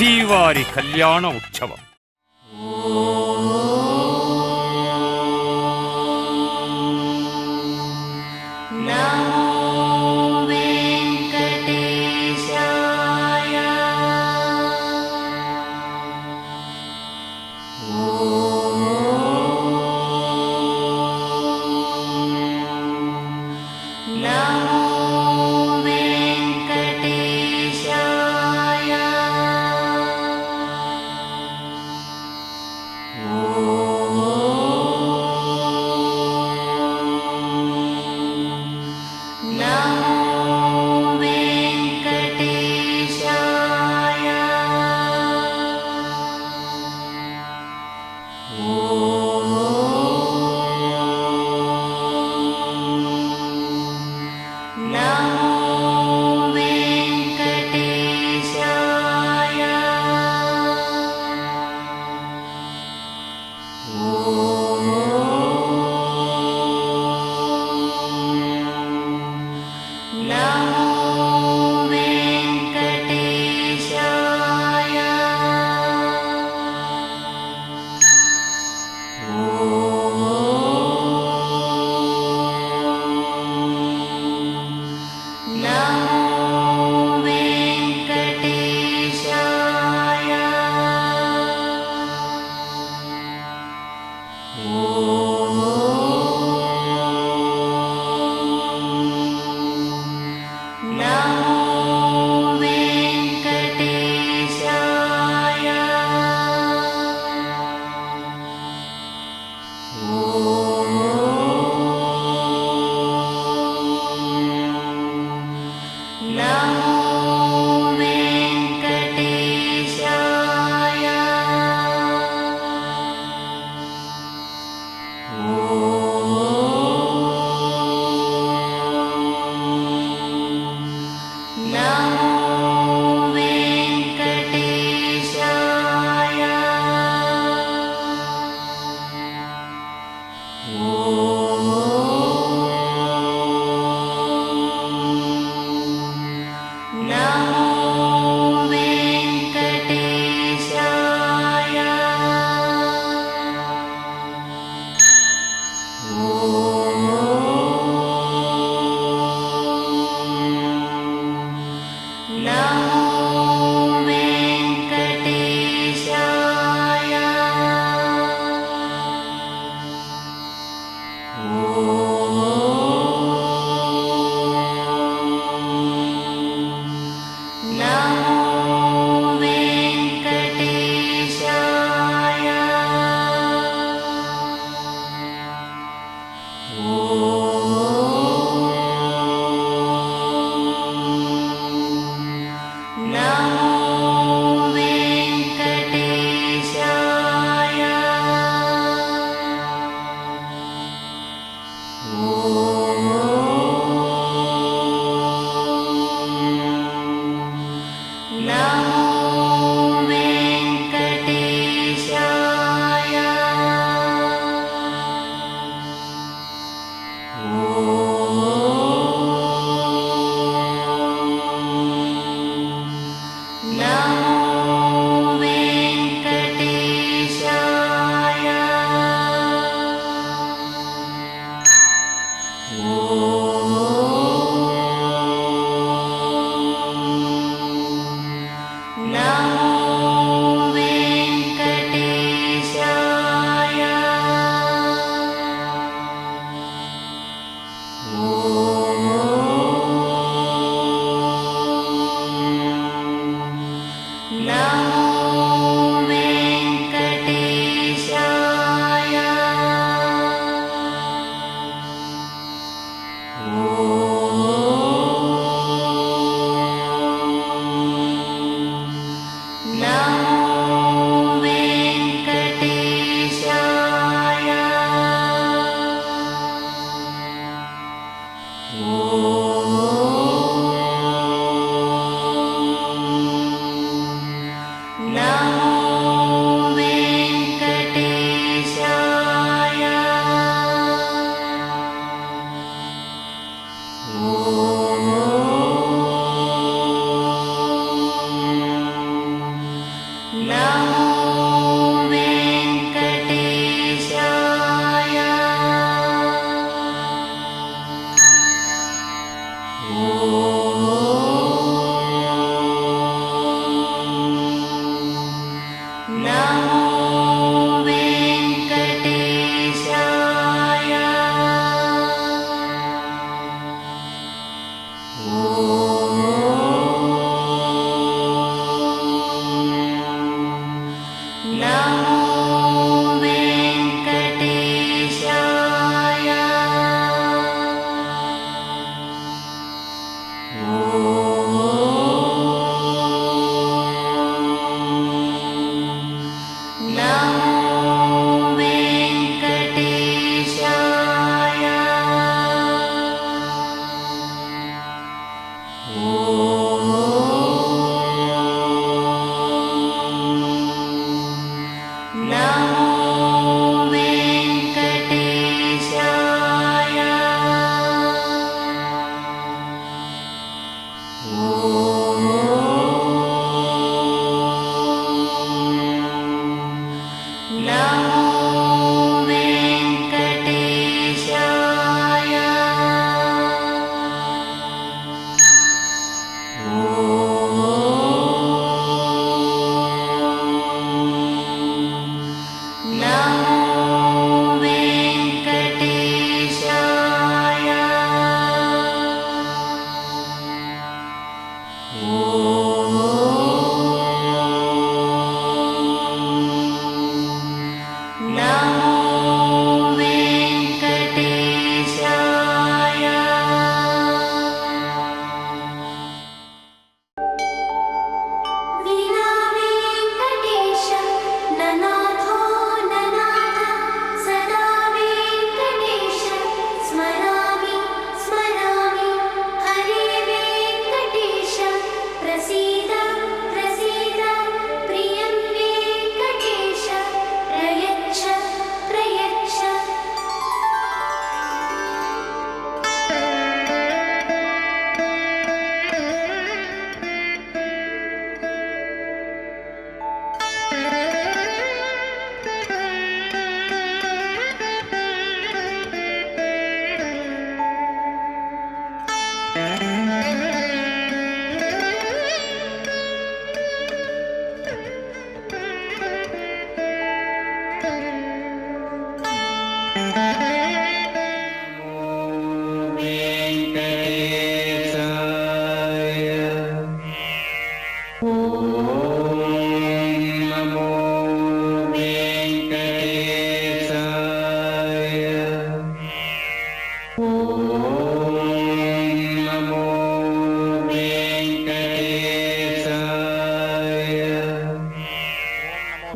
శ్రీవారి కళ్యాణ ఉత్సవం.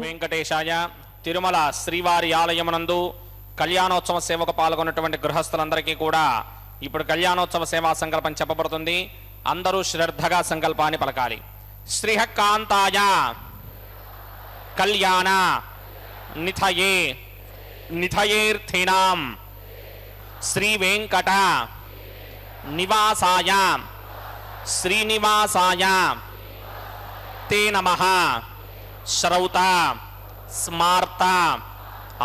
వెంకటేశాయ. తిరుమల శ్రీవారి ఆలయమునందు కళ్యాణోత్సవ సేవకు పాల్గొన్నటువంటి గృహస్థులందరికీ కూడా ఇప్పుడు కళ్యాణోత్సవ సేవా సంకల్పం చెప్పబడుతుంది. అందరూ శ్రద్ధగా సంకల్పాన్ని పలకాలి. శ్రీహకాంతాయ కళ్యాణ నిథయే నిథయేర్థినాం శ్రీ వెంకట నివాసాయ శ్రీనివాసాయ తే నమః. శ్రౌత స్మార్త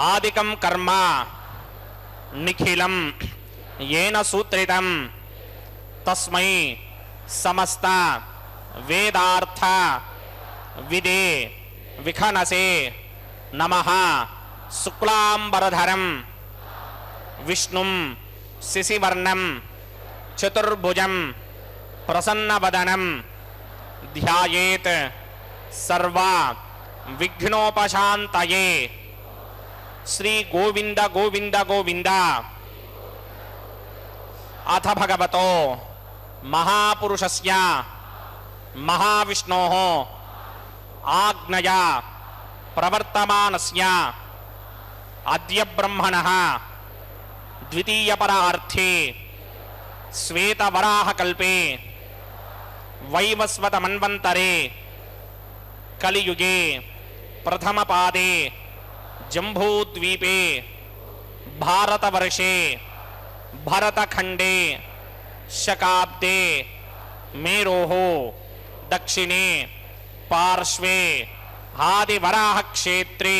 ఆదికం కర్మ నిఖిలం येन सूत्रितं तस्मै समस्त वेदार्थ विदे विखनसे नमः. शुक्लांबरधरं विष्णुं शिशिवर्णं चतुर्भुजं प्रसन्नवदनं ध्यायेत् सर्व विघ्नोपशान्तये. श्री गोविंद गोविंद गोविंद. अथ भगवतो महापुरुषस्य महाविष्णोः आज्ञया प्रवर्तमानस्य अद्य ब्रह्मणः द्वितीयपरार्थे श्वेतवराहकल्पे वैवस्वतमन्वन्तरे कलियुगे प्रथमपादे जम्बूद्वीपे भारतवर्षे भरतखंडे शकाब्दे मेरोः दक्षिणे पार्श्वे आदिवराह क्षेत्रे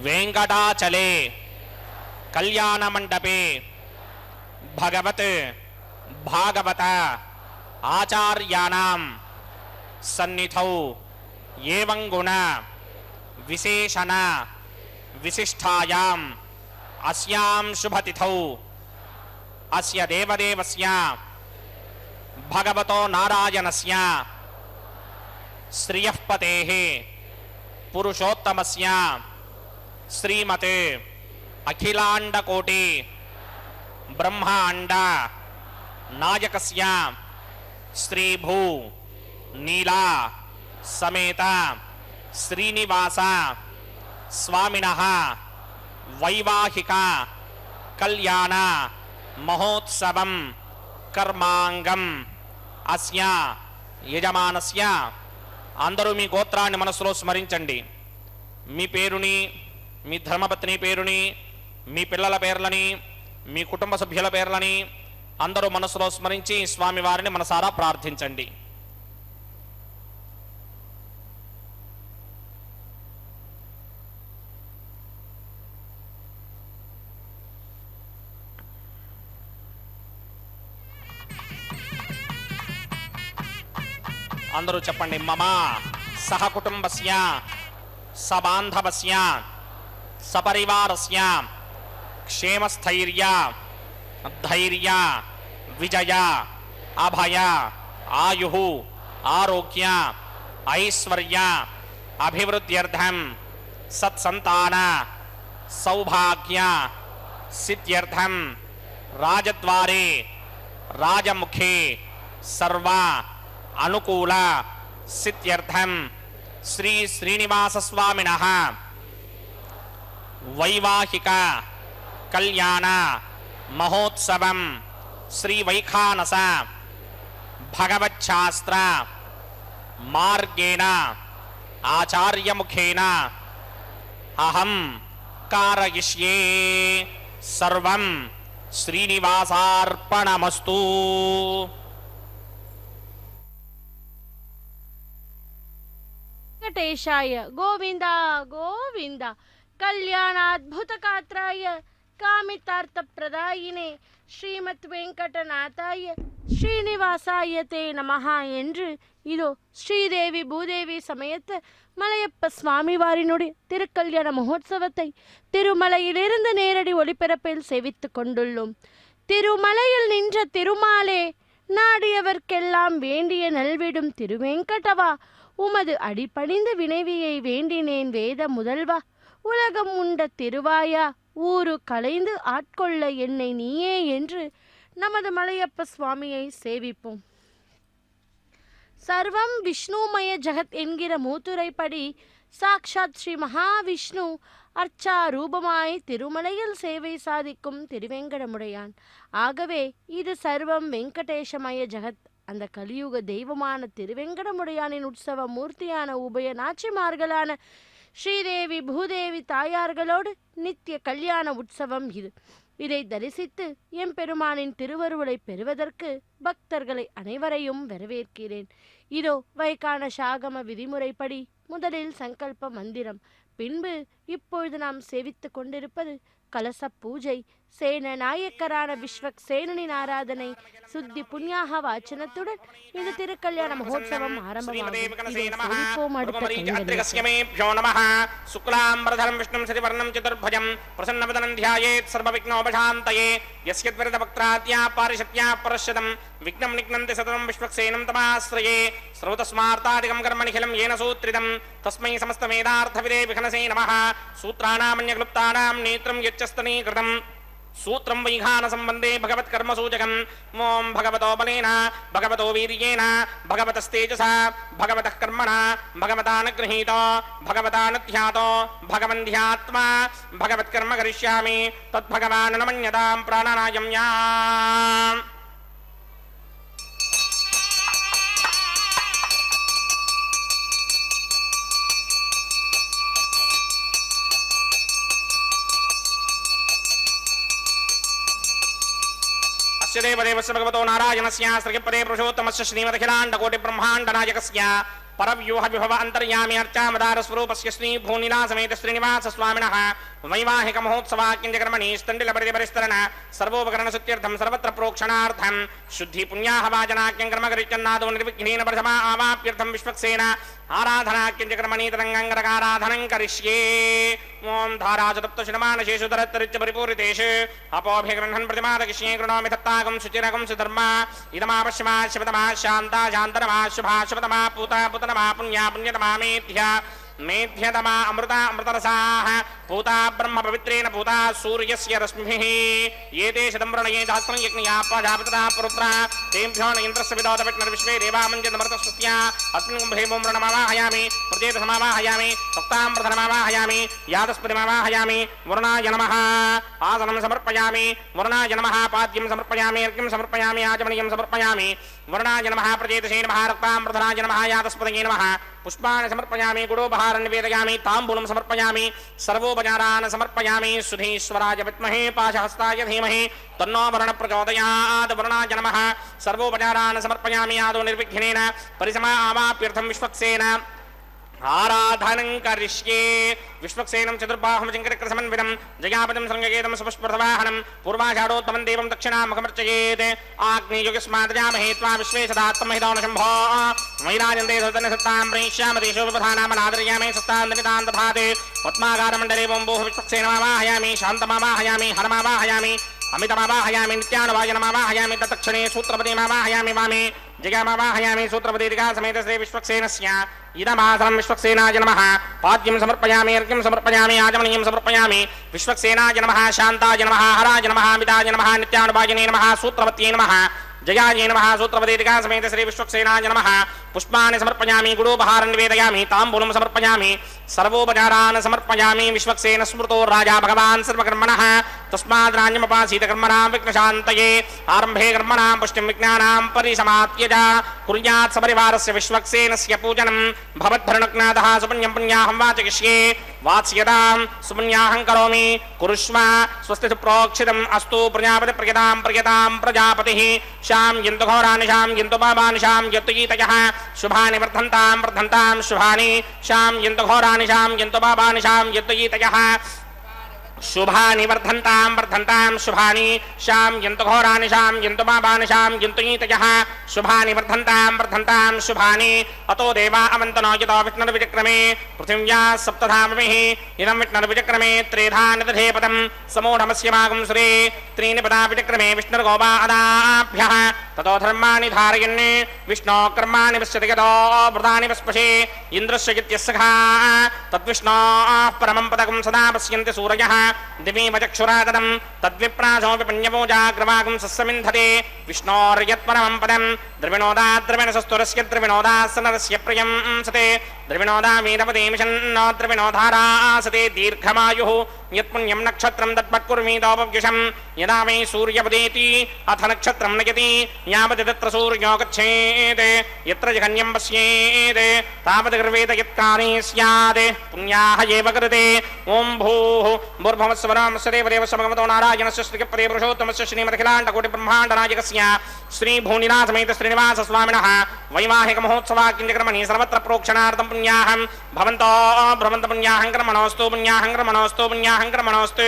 वेंकटाचले कल्याण मंडपे भगवत भागवत आचार्याणां सन्निधौ एवं गुण विशेषण विशिष्टायां अस्यां शुभतिथौ अस्य देवदेवस्य भगवतो नारायणस्य श्रियः पतेः पुरुषोत्तमस्य श्रीमते अखिलांडकोटि ब्रह्मांड नायकस्य श्रीभू नीला समेत श्रीनिवास स्वामिनः वैवाहिक कल्याण महोत्सवं कर्मांगम अस्य यजमानस्य అందరూ మీ గోత్రాన్ని మనసులో స్మరించండి. మీ పేరుని, మీ ధర్మపత్ని పేరుని, మీ పిల్లల పేర్లని, మీ కుటుంబ సభ్యుల పేర్లని అందరూ మనసులో స్మరించి స్వామివారిని మనసారా ప్రార్థించండి. అందరూ చెప్పండి. మమ సహ కుటుంబస్య సబాంధవస్య సపరివారస్య క్షేమస్థైర్య ధైర్య విజయ అభయ ఆయు ఆరోగ్య ఐశ్వర్య అభివృద్ధ్యర్థం సత్సంతాన సౌభాగ్య సిద్ధ్యర్థం రాజద్వారే రాజముఖే సర్వ అనుకూల సిద్ధ్యర్థం శ్రీ శ్రీనివాస స్వామినః వైవాహిక కళ్యాణ మహోత్సవం శ్రీ వైఖానస భగవచ్ఛాస్త్ర మార్గేణ ఆచార్యముఖేన అహం కారయిష్యే సర్వం శ్రీనివాసార్పణమస్తు. వెంకటేశాయ గోవింద గోవింద కళ్యాణాద్భుతగాత్రాయ காமித்தார்த்தப்பிரதாயினே ஸ்ரீமத் வெங்கடநாதாய ஸ்ரீனிவாசாய தே நமஹ என்று இதோ ஸ்ரீதேவி பூதேவி சமயத்து மலையப்ப சுவாமிவாரினுடைய திருக்கல்யாண மகோத்சவத்தை திருமலையிலிருந்து நேரடி ஒளிபரப்பில் சேவித்து கொண்டுள்ளோம். திருமலையில் நின்ற திருமாலே நாடியவர்க்கெல்லாம் வேண்டிய நல்விடும் திருவெங்கடவா, உமது அடிபணிந்து வினைவியை வேண்டினேன் வேத முதல்வா, உலகம் உண்ட திருவாயா, ஊரு கலைந்து ஆட்கொள்ள என்னை நீயே என்று நமது மலையப்ப சுவாமியை சேவிப்போம். சர்வம் விஷ்ணுமய ஜகத் என்கிற மூத்துரைப்படி சாக்ஷாத் ஸ்ரீ மகாவிஷ்ணு அர்ச்சா ரூபமாய் திருமலையில் சேவை சாதிக்கும் திருவேங்கடமுடையான். ஆகவே இது சர்வம் வெங்கடேஷமய ஜகத், அந்த கலியுக தெய்வமான திருவேங்கடமுடையானின் உற்சவ மூர்த்தியான உபய நாச்சிமார்களான ஸ்ரீதேவி பூதேவி தாயார்களோடு நித்திய கல்யாண உற்சவம் இது. இதை தரிசித்து எம்பெருமானின் திருவருளை பெறுவதற்கு பக்தர்களை அனைவரையும் வரவேற்கிறேன். இதோ வைகான சாகம விதிமுறைப்படி முதலில் சங்கல்ப மந்திரம், பின்பு இப்பொழுது நாம் சேவித்து கொண்டிருப்பது கலச பூஜை. சேன நாயக்கரான விஸ்வக்சேனனின் ஆராதனை சுத்தி புண்ணியாக வாச்சனத்துடன் இந்த திருக்கல்யாண மகோத்சவம் ஆரம்பமாகும். சுக்லாம்பரதரம் விஷ்ணும் சிறிவர்ணம் சதுர்புஜம் பிரசன்னவதனம் த்யாயேத் சர்வவிக்னோபசாந்தயே யஸ்யத்வரிதபக்த்ராத்யா பாரிஷத்யா பரஷ்யதம் விக்னம் நிக்னந்தி சதனம் விஸ்வக்சேனம் தமாஸ்ரயே ஸ்ரௌதஸ்மார்த்தாதிகம் கர்மணிகிலம் ஏன சூத்ரிதம் தஸ்மை சமஸ்தவேதார்த்தவிதே விகனசே நமः. சூத்ராணாமன்யக்லுப்தானாம் நேத்ரம் யச்சஸ்தனீகிருதம் सूत्रं वैघान संबंधे भगवत कर्म सूचकम्. ओम भगवतो बलेन भगवतो वीर्येण भगवतस्तेजसा भगवतः कर्मणा भगवतानुगृहीतो भगवतानुध्यातो भगवन्ध्यात्मा भगवत्कर्म करिष्यामि तद्भगवान् न मन्यतां प्राणानायम्याम्. देवदेवस्य भगवतो नारायणस्य श्रीपदे पुरुषोत्तमस्य श्रीमदखिलाण्डकोटि ब्रह्माण्डनायकस्य परव्यूह विभव अंतर्यामी अर्चामदार स्वरूपस्य श्री भूनिला समेत श्रीनिवास स्वामिनः वैवाहिक महोत्सवाक्यंजकर्मणि स्तण्डिलपरिपरिस्तरण सर्वोपकरण सुत्यर्थं सर्वत्र प्रोक्षणार्थं शुद्धि पुण्याहवाचनाक्यं कर्म करिचन्नादो निर्विघ्नेन प्रथमा आवाप्यर्थं विश्वक्सेन आराधना किंचक्रमणीतरंगाराधनं करिष्ये ओं धाराजतप्तशिनमानशेषु धरत्तरिच्च परिपूरितेषु अपोभिगृह्णन् प्रतिमादकिष्ये कृणोमि दत्तागं सुचिरगं सुधर्मा इदमापश्यमा शिवतमा शान्ता शान्तरमा शुभा शुभतमा पूता पुतनमा पुण्या पुण्यतमा मेध्या मेध्यतमा अमृता अमृतरसाः पूता ब्रह्म पवित्रेण पूता सूर्यस्य रश्मिभिः ये ते शतम्रणये दास्त्रं यज्ञया प्रजापतिता पुरुत्रा तेभ्यो न इन्द्रस्य विदोदविष्णुर्विश्वे देवामञ्जनमृतस्तुत्या अस्मिन् कुम्भे ब्रह्मणमावाहयामि प्रजेतसमावाहयामि सप्ताम्प्रधनमावाहयामि यादस्पतिमावाहयामि वरुणाय नमः आसनं समर्पयामि वरुणाय नमः पाद्यं समर्पयामि अर्घ्यं समर्पयामि आचमनीयं समर्पयामि वरुणाय नमः प्रजेतसे नमः रक्ताम्प्रधनाय नमः यादस्पतये नमः पुष्पाणि समर्पयामि गुडोपहारं निवेदयामि ताम्बूलं समर्पयामि सर्वोपचारान् समर्पयामि सुधीश्वराय विद्महे पाशहस्ताय धीमहि तन्नो वरुणः प्रचोदयात् वरुणाय नमः सर्वोपचारान् समर्पयामि आदौ निर्विघ्नेन परिसमावाप्यर्थं विश्वक्सेन आराधनं करिष्ये विश्वक्सेनं चतुर्बाहुं चिङ्करक्रसमन्वितं जयापतिं शृङ्गकेतं सुपुष्पप्रवाहनं पूर्वाषाढोत्तमं देवं दक्षिणामुखमर्चयेत् आग्नेयुगस्मादजामहे त्वा विश्वे सदात्महितो न शम्भो मयिराजन्ते सतनसत्तां प्रेष्यामदेशोपधानामनादर्यामे सत्तान्दनितां दधाते पद्माकारमण्डले वोम्बोः विश्वक्सेनमावाहयामि शान्तमावाहयामि हरमावाहयामि अमितमावाहयामि नित्यानुवायनमावाहयामि तत्क्षणे सूत्रपतिमावाहयामि वामे जगामावाहयामि सूत्रपतिरिका समेत श्री विश्वक्सेनस्य इदमासनं विश्वक्सेनाय नमः पाद्यं समर्पयामि अर्घ्यं समर्पयामि आचमनीयं समर्पयामि विश्वक्सेनाय नमः शान्ताय नमः हराय नमः अमिताय नमः नित्यानुवायने नमः सूत्रपत्ये नमः जयाय नमः सूत्रपतिरिका समेत श्री विश्वक्सेनाय नमः पुष्पाणि समर्पयामि गुडोपहारं निवेदयामि ताम्बूलं समर्पयामि सर्वोपचारान् समर्पयामि विश्वक्सेन स्मृतो राजा भगवान् सर्वकर्मणः तस्माद् राज्ञमुपासीत कर्मणां विघ्नशान्तये आरम्भे कर्मणां पुष्टिं विज्ञानां परिसमाप्य कुर्यात् सपरिवारस्य विश्वक्सेनस्य पूजनं भवद्धरणज्ञातः सुपुण्यं पुण्याहं वाचयिष्ये वात्स्यतां सुपुण्याहं करोमि कुरुष्व स्वस्ति सुप्रोक्षितम् अस्तु प्रजापतिप्रियतां प्रियतां प्रजापतिः शां यन्तुघोरानिशां यन्तुपापानिशां यत्तुगीतयः शुभानि वर्धन्तां शुभानि शां यन्तुघोरानिशां यन्तुपापानिशां यत्तुगीतयः शुभानि वर्धन्तां शुभानि शां यन्तुघोरानिशां यन्तुपापानिशां यन्तुगीतयः शुभानि वर्धन्तां शुभानि अतो देवा अवन्तनो यतो विष्णुर्विचक्रमे पृथिव्या सप्तधामभिः इदं विष्णुर्विचक्रमे त्रेधा निदधे पदं समूढमस्य मागं सुरे त्रीणि पदा विचक्रमे विष्णुर्गोपादाभ्यः ततो धर्माणि धारयन् विष्णो कर्माणि पश्यति यतो वृतानि वस्पशे इन्द्रस्य यत्यस्सखा तद्विष्णोः परमं पदकं सदा पश्यन्ति सूरयः दिवि वचक्षुरादं तद्विप्रासो विपण्यपूजाग्रवागं सस्समिन्धते विष्णोर्यत्परमं पदं द्रविणोदाद्रविणसस्तुरस्य द्रविणोदासनरस्य प्रियं सते द्रविणोदा वीरपदेमिषन्नो द्रविणोधारासते दीर्घमायुः यत्पुण्यं नक्षत्रं तत्पत्कुर्मीदोपव्युषं यदा वै सूर्यपदेति अथ नक्षत्रं नयति यावत् तत्र सूर्यो गच्छेत् यत्र जघन्यं पश्येत् तावत् गर्वेत यत्कारे स्यात् पुण्याः एव कृते ॐ भूः भूर्भुवस्वरामस्य देवदेवस्य भगवतो नारायणस्य श्रीपदे पुरुषोत्तमस्य श्रीमदखिलाण्डकोटिब्रह्माण्डनायकस्य श्रीभूनिनाथसमेत श्रीनिवासस्वामिनः वैवाहिकमहोत्सवा किञ्चकर्मणि सर्वत्र प्रोक्षणार्थं पुण्याहं भवन्तो भ्रमन्त पुण्याहं कर्मणोऽस्तु पुण्याहं कर्मणोऽस्तु पुण्याहं कर्मणोऽस्तु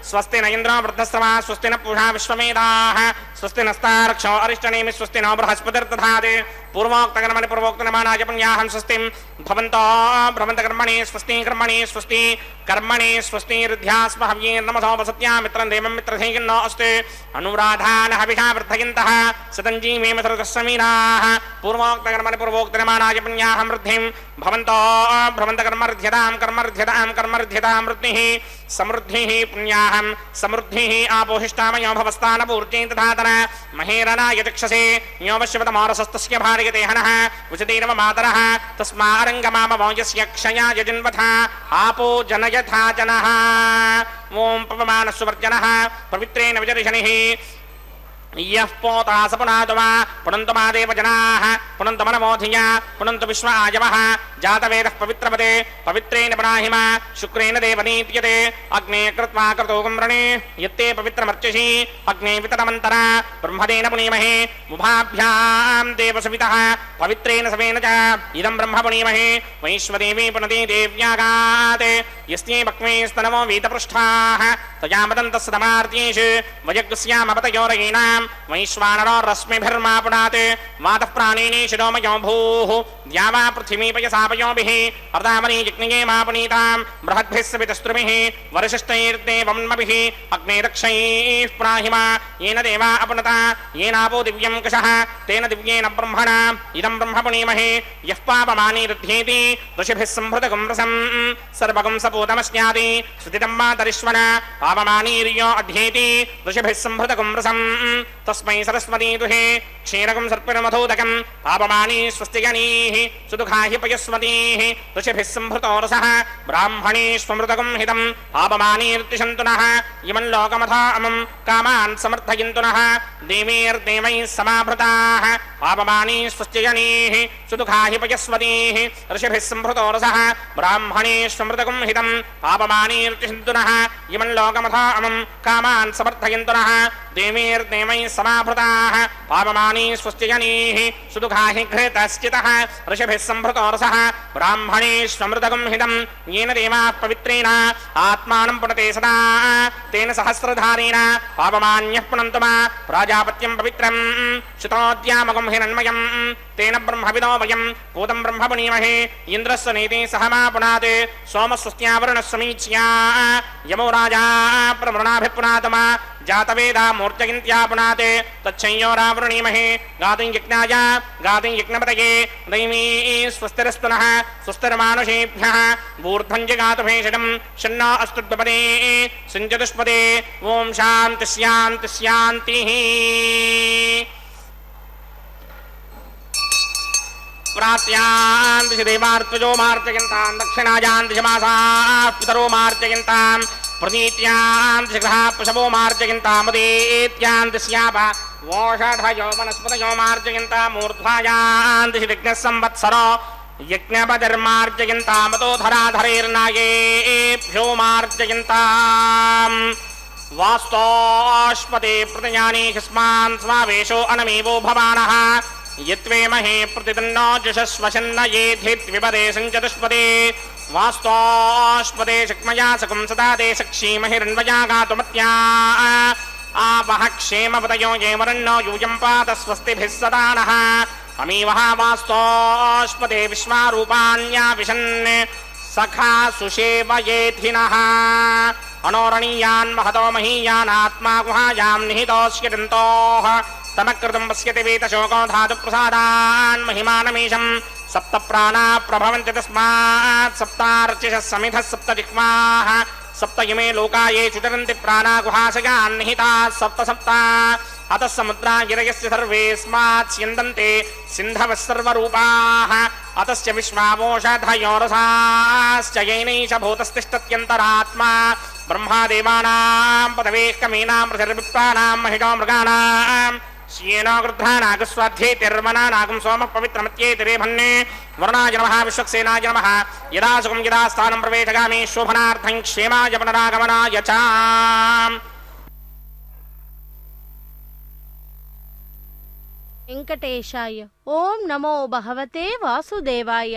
स्वस्ति न इन्द्रो वृद्धस्रवा स्वस्ति न पूषा विश्वमेधाः स्वस्ति नस्तारक्षो अरिष्टनेमि स्वस्ति नो बृहस्पतिर्दधाति पूर्वोक्तकर्मणि पूर्वोक्तनमानाय पुण्याहं स्वस्तिं भवन्तो भ्रमन्तकर्मणि स्वस्ति कर्मणि स्वस्ति रुद्ध्यास्म हव्येर्नमसोपसत्या मित्रं देवं मित्रधेयन्नो अस्ति अनुराधानः हविषा वर्धयन्तः सतञ्जीवेम सर्वसमीनाः पूर्वोक्तकर्मणि पूर्वोक्तनमानाय पुण्याहं वृद्धिं भवन्तो भ्रमन्तकर्मर्ध्यतां वृद्धिः समृद्धिः पुण्याहं समृद्धिः आपोहिष्टामयो भवस्तानपूर्तिं तथातर महेरनाय चक्षसे योऽवश्यवतमोरसस्तस्य भार्यते हनः उचतीरव मातरः तस्मारङ्गमामवो यस्य क्षयाय जन्मथा आपो जनयथा जनः ॐ पवमानस्वर्जनः पवित्रेण विजर्षणिः यः पोता सपुनातु वा पुनन्तु मादेव जनाः पुनन्तु मनमोधिया पुनन्तु विश्व आयवः जातवेदः पवित्रपदे पवित्रेण पुनाहिमा शुक्रेण देवनीत्यते अग्ने कृत्वा क्रतोकं वृणे यत्ते पवित्रमर्चसि अग्ने वितरमन्तरा ब्रह्मदेन पुनीमहे मुभाभ्यां देवसवितः पवित्रेण सवेन च इदं ब्रह्म पुनीमहे वैश्वदेवी पुनते देव्यागात् यस्ये भक्मे स्तनवो वीतपृष्ठाः तया मदन्तस्सदमार्त्येषु वयग्स्यामपतयोरयीनां वैश्वानरो रश्मिभिर्मा पुनात् वातः प्राणिनी शिरोमयो भूः द्यावा पृथिवी पयसा वयोभिः अर्धामनी यज्ञेमापनीतां बृहद्भिः सवितस्त्रुभिः वरिशिष्टैर्देवन्मभिः अग्निरक्षैः प्राहिमा येन देवा अपनता येनापो दिव्यं कुशः तेन दिव्येन ब्रह्मणा इदं ब्रह्म पुनीमहे यः पापमानी रुध्येति ऋषिभिः संहृतगुं रसं सर्वगुं सपूतमस्यादि श्रुतितं मातरिश्वन पापमानीर्यो अध्येति ऋषिभिः संहृतगुं रसं तस्मै सरस्वती दुहे क्षीरगुं सर्पिणमधोदकं पापमानी स्वस्तिगणीः सुदुःखाहि पयस्वतीः ऋषिभिः संहृतो रसः ब्राह्मणे स्वमृतगुं हितं पापमानीर्तिशन्तु नः इमं लोकमथामं कामान् समर्थयन्तु नः देवीर्देवैः समाभृताः पापमानी स्वस्तिगणीः सुदुःखाहि पयस्वतीः ऋषिभिः संहृतो रसः ब्राह्मणे स्वमृतगुं हितं पापमानीर्तिशन्तु नः इमं लोकमथामं कामान् समर्थयन्तु नः देवीर्देवैः समाभृताः पापमानी स्वस्तिगणीः सुदुःखाहि घृतश्चितः ऋषिभिः संहृतो रसः ब्राह्मणे स्वमृतगुं हितं येन देवाः पवित्रेण आत्मानं पुनते सदा तेन सहस्रधारेण पापमान्यः पुनन्तु मा प्राजापत्यं पवित्रं श्रुतोद्यामगुं हिरण्मयं तेन ब्रह्मविदो वयं भूतं ब्रह्म पुनीमहे इन्द्रस्य नीति सह मा पुनात् सोमस्वस्त्यावरुणः समीच्या यमो राजा प्रवृणाभिपुनातमा जातवेदा मूर्तयन्त्या पुनात् तच्छंयोरावृणीमहे गातुं यज्ञाय गातुं यज्ञपतये दैवी स्वस्तिरस्तु नः स्वस्तिर्मानुषेभ्यः ऊर्ध्वं जगातु भेषजं शन्नो अस्तु द्विपदे सञ्चतुष्पदे ॐ शान्ति शान्ति शान्तिः प्रात्यान् दिशि देवार्त्वजो मार्जयन्तां दक्षिणायान् दिशि मासाः पितरो मार्जयन्तां प्रतीत्यान् दिशि ग्रहाः पशवो मार्जयन्तामुदेत्यान् दिश्याप वोषधयो वनस्पतयो मार्जयन्ताम् ऊर्ध्वायान् दिशि विघ्नः संवत्सरो यज्ञपतिर्मार्जयन्तामतो धराधरैर्नागेभ्यो मार्जयन्ताम् वास्तोष्पदे प्रतिजानी ह्यस्मान् स्वावेशो अनमेवो भवानः यत्वेमहे प्रतिदन्नो जुषस्वशन्न येधिद्विपदे सञ्चतुष्पदे वास्तोष्पदे शक्मया सकुं सदा ते सक्षीमहिरन्वया गातुमत्या आवह क्षेमपतयो ये वरन्नो यूयं पात स्वस्तिभिः सदा नः अमीवः वास्तोष्पदे विश्वारूपाण्या विशन् सखा सुषेवयेधिनः अनोरणीयान् महतो महीयानात्मा गुहायां निहितोऽस्यदन्तोः तमकृतं पश्यति वीतशोको धातुप्रसादान् महिमानमीशं सप्त प्राणा प्रभवन्ति तस्मात् सप्तार्चिषः समिधः सप्त जिह्वाः सप्त इमे लोका ये चुचरन्ति प्राणा गुहाशयान् निहिताः सप्त सप्ता अतः समुद्रा गिरयस्य सर्वेऽस्मात् स्यन्दन्ते सिन्धवः सर्वरूपाः अतस्य विश्वावोषधयो रसाश्च येनैष भूतस्तिष्ठत्यन्तरात्मा ब्रह्मादेवानां पदवेः कमीनां पृथिर्विप्राणां महिषो मृगाणां श्येनो गृध्रानागस्वाध्येतिर्वनानागं सोमः पवित्रमत्येतिरेभन्ने वरुणाय नमः विश्वक्सेनाय नमः यदा सुखं यदा स्थानं प्रवेशगामि शोभनार्थं क्षेमाय पुनरागमनाय च वेंकटेशाय ओम नमो भगवते वासुदेवाय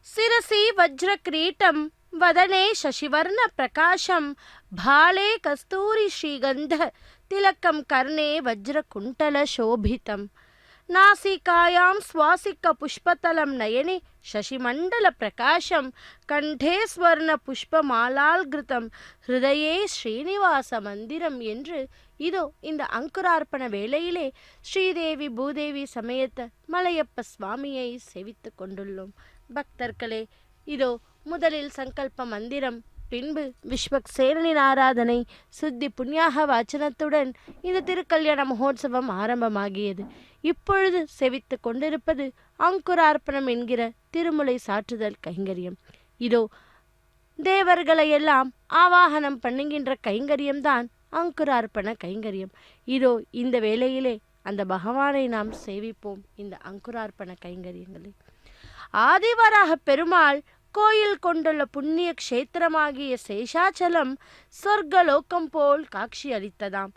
शिरसि वज्रक्रीटं वदने शशिवर्ण प्रकाशं भाले कस्तूरी श्रीगंध तिलकं कर्णे वज्रकुंटल शोभितं नासिकायां स्वासिक पुष्पतलं नयने शशिमंडल प्रकाशं कंठे स्वर्ण पुष्पमालालृतं हृदये श्रीनिवास मंदिरम என்று இதோ இந்த அங்குரார்ப்பண வேளையிலே ஸ்ரீதேவி பூதேவி சமேத மலையப்ப சுவாமியை சேவித்துக் கொண்டுள்ளோம். பக்தர்களே, இதோ முதலில் சங்கல்ப மந்திரம், பின்பு விஸ்வக்சேனனின் ஆராதனை, சுத்தி புண்ணியாக வாச்சனத்துடன் இந்த திருக்கல்யாண மகோத்சவம் ஆரம்பமாகியது. இப்பொழுது செவித்து கொண்டிருப்பது அங்குரார்ப்பணம் என்கிற திருமுலை சாற்றுதல் கைங்கரியம். இதோ தேவர்களையெல்லாம் ஆவாகனம் பண்ணுகின்ற கைங்கரியம்தான் அங்குரார்ப்பண கைங்கரியம். இதோ இந்த வேளையிலே அந்த பகவானை நாம் சேவிப்போம். இந்த அங்குரார்ப்பண கைங்கரியங்களை ஆதிவராக பெருமாள் கோயில் கொண்டுள்ள புண்ணிய க்ஷேத்திரமாகிய சேஷாச்சலம் சொர்க்கலோகம் போல் காட்சி அளித்ததாம்.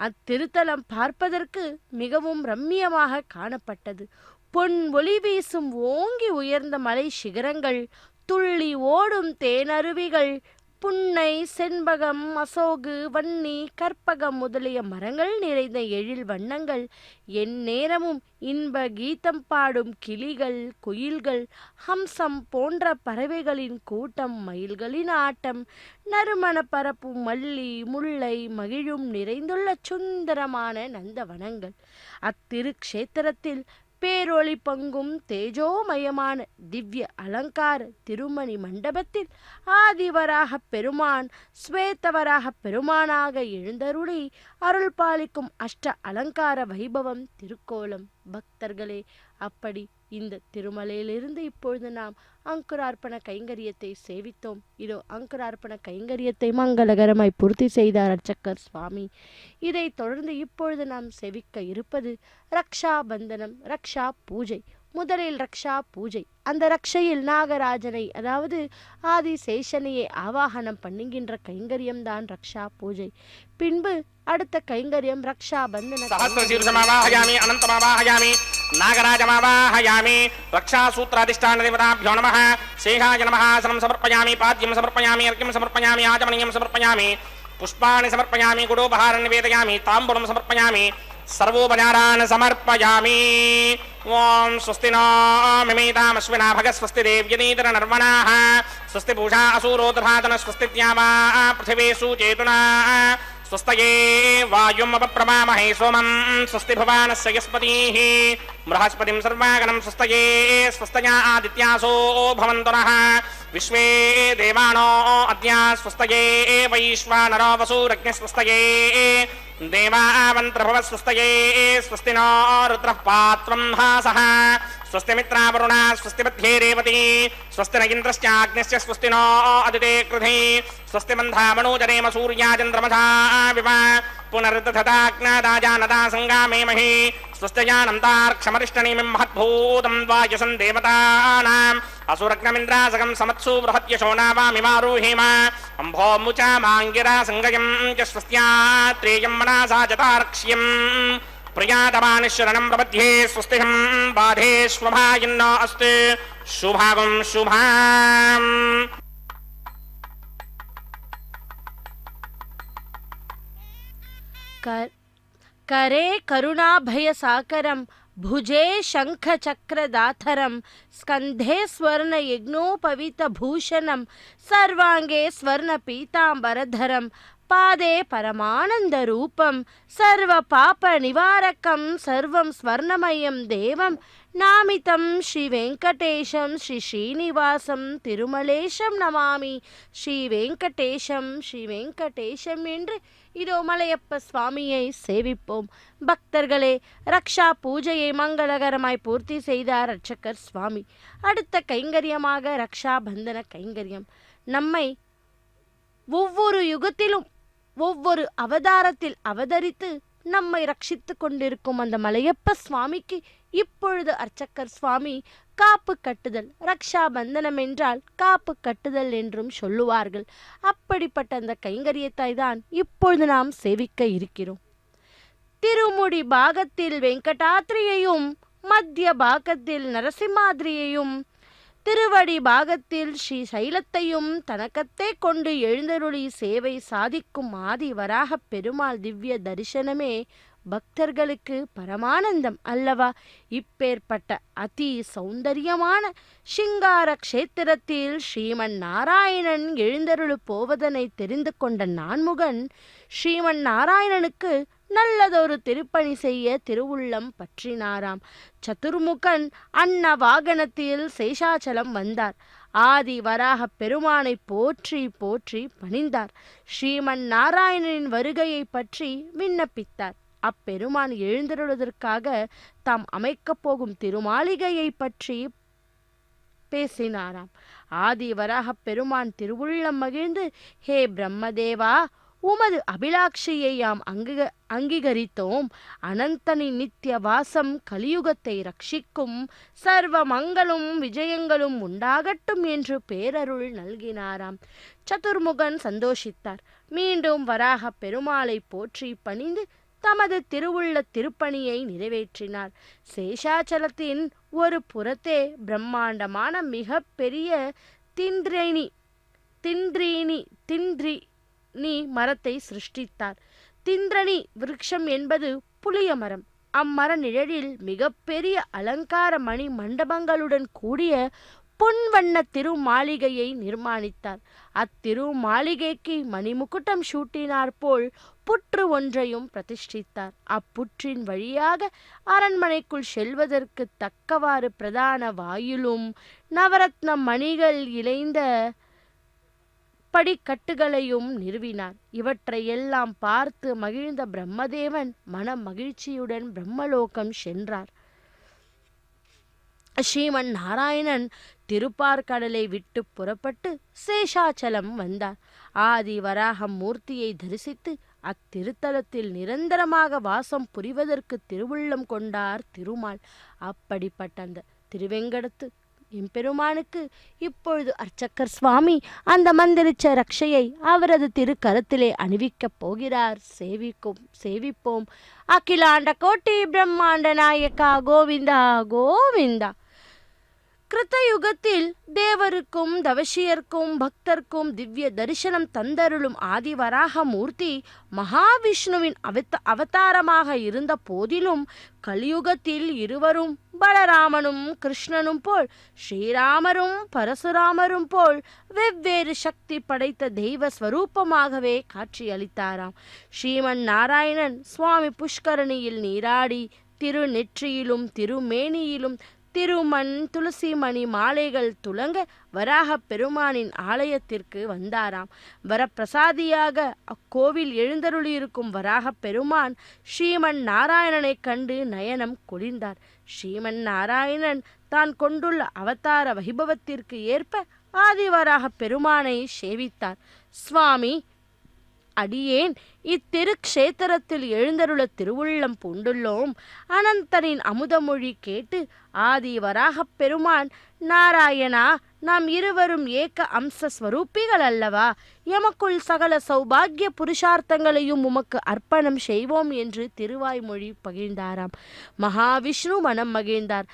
அத்திருத்தலம் பார்ப்பதற்கு மிகவும் ரம்மியமாக காணப்பட்டது. பொன் ஒளி வீசும் ஓங்கி உயர்ந்த மலை சிகரங்கள், துள்ளி ஓடும் தேனருவிகள், புன்னை, செண்பகம், அசோகு, வன்னி, கற்பகம் முதலிய மரங்கள் நிறைந்த எழில் வண்ணங்கள், எந்நேரமும் இன்ப கீதம் பாடும் கிளிகள், குயில்கள், ஹம்சம் போன்ற பறவைகளின் கூட்டம், மயில்களின் ஆட்டம், நறுமண பரப்பும் மல்லி, முல்லை, மகிழும் நிறைந்துள்ள சுந்தரமான நந்தவனங்கள். அத்திருக்ஷேத்திரத்தில் பேரொளி பங்கும் தேஜோமயமான திவ்ய அலங்கார திருமணி மண்டபத்தில் ஆதிவராக பெருமான் ஸ்வேதவராக பெருமானாக எழுந்தருளி அருள் பாலிக்கும் அஷ்ட அலங்கார வைபவம் திருக்கோலம். பக்தர்களே, அப்படி இந்த திருமலையிலிருந்து இப்பொழுது நாம் அங்குரார்ப்பண கைங்கரியத்தை சேவித்தோம். இதோ அங்குரார்ப்பண கைங்கரியத்தை மங்களகரமாய் பூர்த்தி செய்தார் அர்ச்சகர் சுவாமி. இதைத் தொடர்ந்து இப்பொழுது நாம் செவிக்க இருப்பது ரக்ஷா பந்தனம், ரக்ஷா பூஜை. முதலில் ரக்ஷா பூஜை. அந்த ரக்ஷையில் நாகராஜனை, அதாவது ஆதிசேஷனையை ஆவாகனம் பண்ணுகின்ற கைங்கரியம்தான் ரக்ஷா பூஜை. பின்பு அடுத்த கைங்கரியம் ரக்ஷா பந்தன. சஹஸ்ரசீர்ஷமாவாஹயாமி அனந்தமாவாஹயாமி நாகராஜமாவாஹயாமி ரக்ஷாசூத்ராதிஷ்டான தேவதாभ्यो நமः சேகாய நமः ஆசனம் சமர்ப்பயாமி பாத்யம் சமர்ப்பயாமி அர்க்யம் சமர்ப்பயாமி ஆஜமனியம் சமர்ப்பயாமி புஷ்பாணி சமர்ப்பயாமி குடோபஹாரம் நிவேதயாமி தாம்பூலம் சமர்ப்பயாமி सर्वोपचारान् समर्पयामि। ओम स्वस्ति नो मिमेतामश्विना भग स्वस्ति देव्यनीतर नर्मणाः स्वस्ति पूषा असूरोदधातन स्वस्ति द्यावा पृथिवी सुचेतुना स्वस्तये वायुम् अपप्रमामहे सोमं स्वस्ति भवानस्य यस्पतिः बृहस्पतिं सर्वागणं स्वस्तये स्वस्तया आदित्यासो भवन्तु नः विश्वे देवानो अद्य स्वस्तये वैश्वानरो वसुरग्निः स्वस्तये देवावन्त्रभव स्वस्तये स्वस्ति नो रुद्रः पात्रं हासः स्वस्ति मित्रावरुणा स्वस्ति मध्ये रेवती स्वस्ति न इन्द्रश्चाग्निश्च स्वस्ति नो अदिते कृधि स्वस्ति बन्धामनोजनेम सूर्याचन्द्रमसा विव पुनरुद्धताग्नादाजानदा संगामे महि स्वस्त्यजानन्तार्क्षमरिष्टनेमिं महद्भूतं वायुसं देवतानाम् असुरग्नमिन्द्रासकं समत्सु बृहत्यशो नावामिमारुहेम अम्भो मुचा माङ्गिरा संगयं च स्वस्त्यात्रेयं मनसा जतार्क्ष्यम् प्रियातमानिशरणं प्रपद्ये स्वस्तिहं बाधेष्वभायन्नो अस्तु शुभागं शुभाम् करे करुणाभय साकरं भुजे शंख चक्रदाथरं स्कंधे स्वर्ण यज्ञोपवीत भूषणं सर्वांगे स्वर्ण पीतांबरधरं पादे परमानंद रूपं सर्व पाप निवारकं सर्वं स्वर्णमयं देवं नामितं श्री वेंकटेशं श्री श्रीनिवासं तिरुमलेशं नमामि श्री वेंकटेशं என்று இதோ மலையப்ப சுவாமியை சேவிப்போம். பக்தர்களே, ரக்ஷா பூஜையை மங்களகரமாய் பூர்த்தி செய்தார் அர்ச்சகர் சுவாமி. அடுத்த கைங்கரியமாக ரக்ஷா பந்தன கைங்கரியம். நம்மை ஒவ்வொரு யுகத்திலும் ஒவ்வொரு அவதாரத்தில் அவதரித்து நம்மை ரட்சித்து கொண்டிருக்கும் அந்த மலையப்ப சுவாமிக்கு இப்பொழுது அர்ச்சகர் சுவாமி காப்பு கட்டுதல், ரக்ஷா பந்தனம் என்றால் காப்பு கட்டுதல் என்றும் சொல்லுவார்கள். அப்படிப்பட்ட அந்த கைங்கரியத்தை தான் இப்பொழுது நாம் சேவிக்க இருக்கிறோம். திருமுடி பாகத்தில் வெங்கடாத்ரியையும் மத்திய பாகத்தில் நரசிம்மாத்ரியையும் திருவடி பாகத்தில் ஸ்ரீ சைலத்தையும் தனக்கத்தே கொண்டு எழுந்தருளி சேவை சாதிக்கும் ஆதி வராக பெருமாள் திவ்ய தரிசனமே பக்தர்களுக்கு பரமானந்தம் அல்லவா? இப்பேற்பட்ட அதி சௌந்தரியமான சிங்கார க்ஷேத்திரத்தில் ஸ்ரீமன் நாராயணன் எழுந்தருளு போவதனை தெரிந்து கொண்ட நான்முகன் ஸ்ரீமன் நாராயணனுக்கு நல்லதொரு திருப்பணி செய்ய திருவுள்ளம் பற்றினாராம். சதுர்முகன் அன்ன வாகனத்தில் சேஷாச்சலம் வந்தார். ஆதி வராக பெருமானை போற்றி போற்றி பணிந்தார். ஸ்ரீமன் நாராயணனின் வருகையை பற்றி விண்ணப்பித்தார். அப்பெருமான் எழுந்தருளுவதற்காக தாம் அமைக்கப் போகும் திருமாளிகையை பற்றி பேசினாராம். ஆதி வராக பெருமான் திருவுள்ளம் மகிழ்ந்து, ஹே பிரம்மதேவா, உமது அபிலாட்சியை யாம் அங்கீகரித்தோம். அனந்தனின் நித்திய வாசம் கலியுகத்தை ரட்சிக்கும், சர்வ மங்களும் விஜயங்களும் உண்டாகட்டும் என்று பேரருள் நல்கினாராம். சதுர்முகன் சந்தோஷித்தார். மீண்டும் வராக பெருமாளை போற்றி பணிந்து தமது திருவுள்ள திருப்பணியை நிறைவேற்றினார். சேஷாச்சலத்தின் ஒரு புறத்தே பிரம்மாண்டமான மிக பெரிய திந்திரினி மரத்தை சிருஷ்டித்தார். திந்திரணி விருட்சம் என்பது புளிய மரம். அம்மர நிழலில் மிகப்பெரிய அலங்கார மணி மண்டபங்களுடன் கூடிய பொன்வண்ண திரு மாளிகையை நிர்மாணித்தார். அத்திரு மாளிகைக்கு மணிமுக்குட்டம் சூட்டினார் போல் புற்று ஒன்றையும் பிரதிஷ்டித்தார். அப்புற்றின் வழியாக அரண்மனைக்குள் செல்வதற்கு தக்கவாறு பிரதான வாயிலும் நவரத்ன மணிகள் இழைந்த படிக்கட்டுகளையும் நிறுவினார். இவற்றையெல்லாம் பார்த்து மகிழ்ந்த பிரம்மதேவன் மன மகிழ்ச்சியுடன் பிரம்மலோகம் சென்றார். ஸ்ரீமன் நாராயணன் திருப்பார்கடலை விட்டு புறப்பட்டு சேஷாச்சலம் வந்தார். ஆதி வராக மூர்த்தியை தரிசித்து அத்திருத்தலத்தில் நிரந்தரமாக வாசம் புரிவதற்கு திருவுள்ளம் கொண்டார் திருமால். அப்படிப்பட்ட அந்த திருவெங்கடத்து எம்பெருமானுக்கு இப்பொழுது அர்ச்சகர் சுவாமி அந்த மந்திரிச்ச ரக்ஷையை அவரது திருக்கரத்திலே அணிவிக்கப் போகிறார். சேவிப்போம். அகிலாண்ட கோட்டி பிரம்மாண்ட நாயக்கா கோவிந்தா கோவிந்தா. கிருத்தயுகத்தில் தேவருக்கும் தவசியர்க்கும் பக்தர்க்கும் திவ்ய தரிசனம் தந்தருளும் ஆதிவராக மூர்த்தி மகாவிஷ்ணுவின் அவதாரமாக இருந்த போதிலும் கலியுகத்தில் இருவரும் பலராமனும் கிருஷ்ணனும் போல் ஸ்ரீராமரும் பரசுராமரும் போல் வெவ்வேறு சக்தி படைத்த தெய்வ ஸ்வரூபமாகவே காட்சியளித்தாராம். ஸ்ரீமன் நாராயணன் சுவாமி புஷ்கரணியில் நீராடி திருநெற்றியிலும் திருமேனியிலும் திருமண் துளசி மணி மாலைகள் துலங்க வராக பெருமானின் ஆலயத்திற்கு வந்தாராம். வரப்பிரசாதியாக அக்கோவில் எழுந்தருளியிருக்கும் வராக பெருமான் ஸ்ரீமன் நாராயணனை கண்டு நயனம் குளிர்ந்தார். ஸ்ரீமன் நாராயணன் தான் கொண்டுள்ள அவதார வைபவத்திற்கு ஏற்ப ஆதிவராக பெருமானை சேவித்தார். சுவாமி, அடியேன் இத்திருக்ஷேத்திரத்தில் எழுந்தருள திருவுள்ளம் பூண்டுள்ளோம். அனந்தனின் அமுதமொழி கேட்டு ஆதி வராகப் பெருமான், நாராயணா, நாம் இருவரும் ஏக அம்ச ஸ்வரூபிகள் அல்லவா? எமக்குள் சகல சௌபாகிய புருஷார்த்தங்களையும் உமக்கு அர்ப்பணம் செய்வோம் என்று திருவாய்மொழி பகிர்ந்தாராம். மகாவிஷ்ணு மனம் மகிழ்ந்தார்.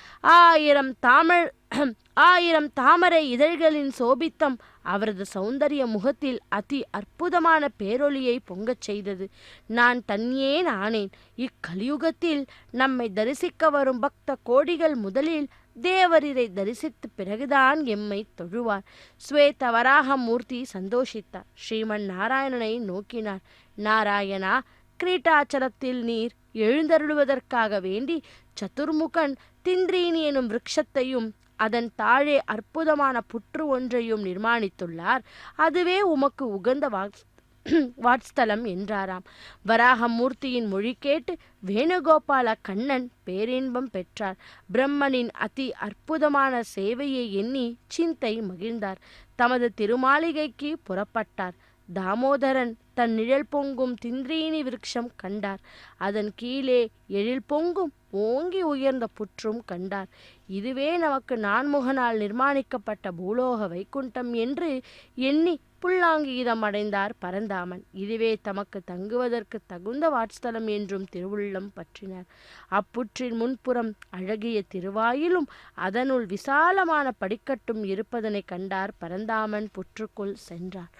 ஆயிரம் தாமரை இதழ்களின் சோபித்தம் அவரது சௌந்தரிய முகத்தில் அதி அற்புதமான பேரொளியை பொங்கச் செய்தது. நான் தன்யேன் ஆனேன். இக்கலியுகத்தில் நம்மை தரிசிக்க வரும் பக்த கோடிகள் முதலில் தேவரிரை தரிசித்து பிறகுதான் எம்மை தொழுவார். ஸ்வேத வராக மூர்த்தி சந்தோஷித்தார். ஸ்ரீமன் நாராயணனை நோக்கினார். நாராயணா, கிரீட்டாச்சலத்தில் நீர் எழுந்தருளுவதற்காக வேண்டி சதுர்முகன் திந்திரீனி எனும் விருட்சத்தையும் அதன் தாழே அற்புதமான புற்று ஒன்றையும் நிர்மாணித்துள்ளார். அதுவே உமக்கு உகந்த வாட்ஸ்தலம் என்றாராம். வராகமூர்த்தியின் மொழி கேட்டு வேணுகோபால கண்ணன் பேரின்பம் பெற்றார். பிரம்மனின் அதி அற்புதமான சேவையை எண்ணி சிந்தை மகிழ்ந்தார். தமது திருமாளிகைக்கு புறப்பட்டார். தாமோதரன் தன் நிழல் பொங்கும் திந்திரீனி விருட்சம் கண்டார். அதன் கீழே எழில் பொங்கும் ஓங்கி உயர்ந்த புற்றும் கண்டார். இதுவே நமக்கு நான்முகனால் நிர்மாணிக்கப்பட்ட பூலோக வைகுண்டம் என்று எண்ணி புல்லாங்கீதம் அடைந்தார் பரந்தாமன். இதுவே தமக்கு தங்குவதற்கு தகுந்த வாட்ஸ்தலம் என்றும் திருவுள்ளம் பற்றினார். அப்புற்றின் முன்புறம் அழகிய திருவாயிலும் அதனுள் விசாலமான படிக்கட்டும் இருப்பதனை கண்டார் பரந்தாமன். புற்றுக்குள் சென்றார்.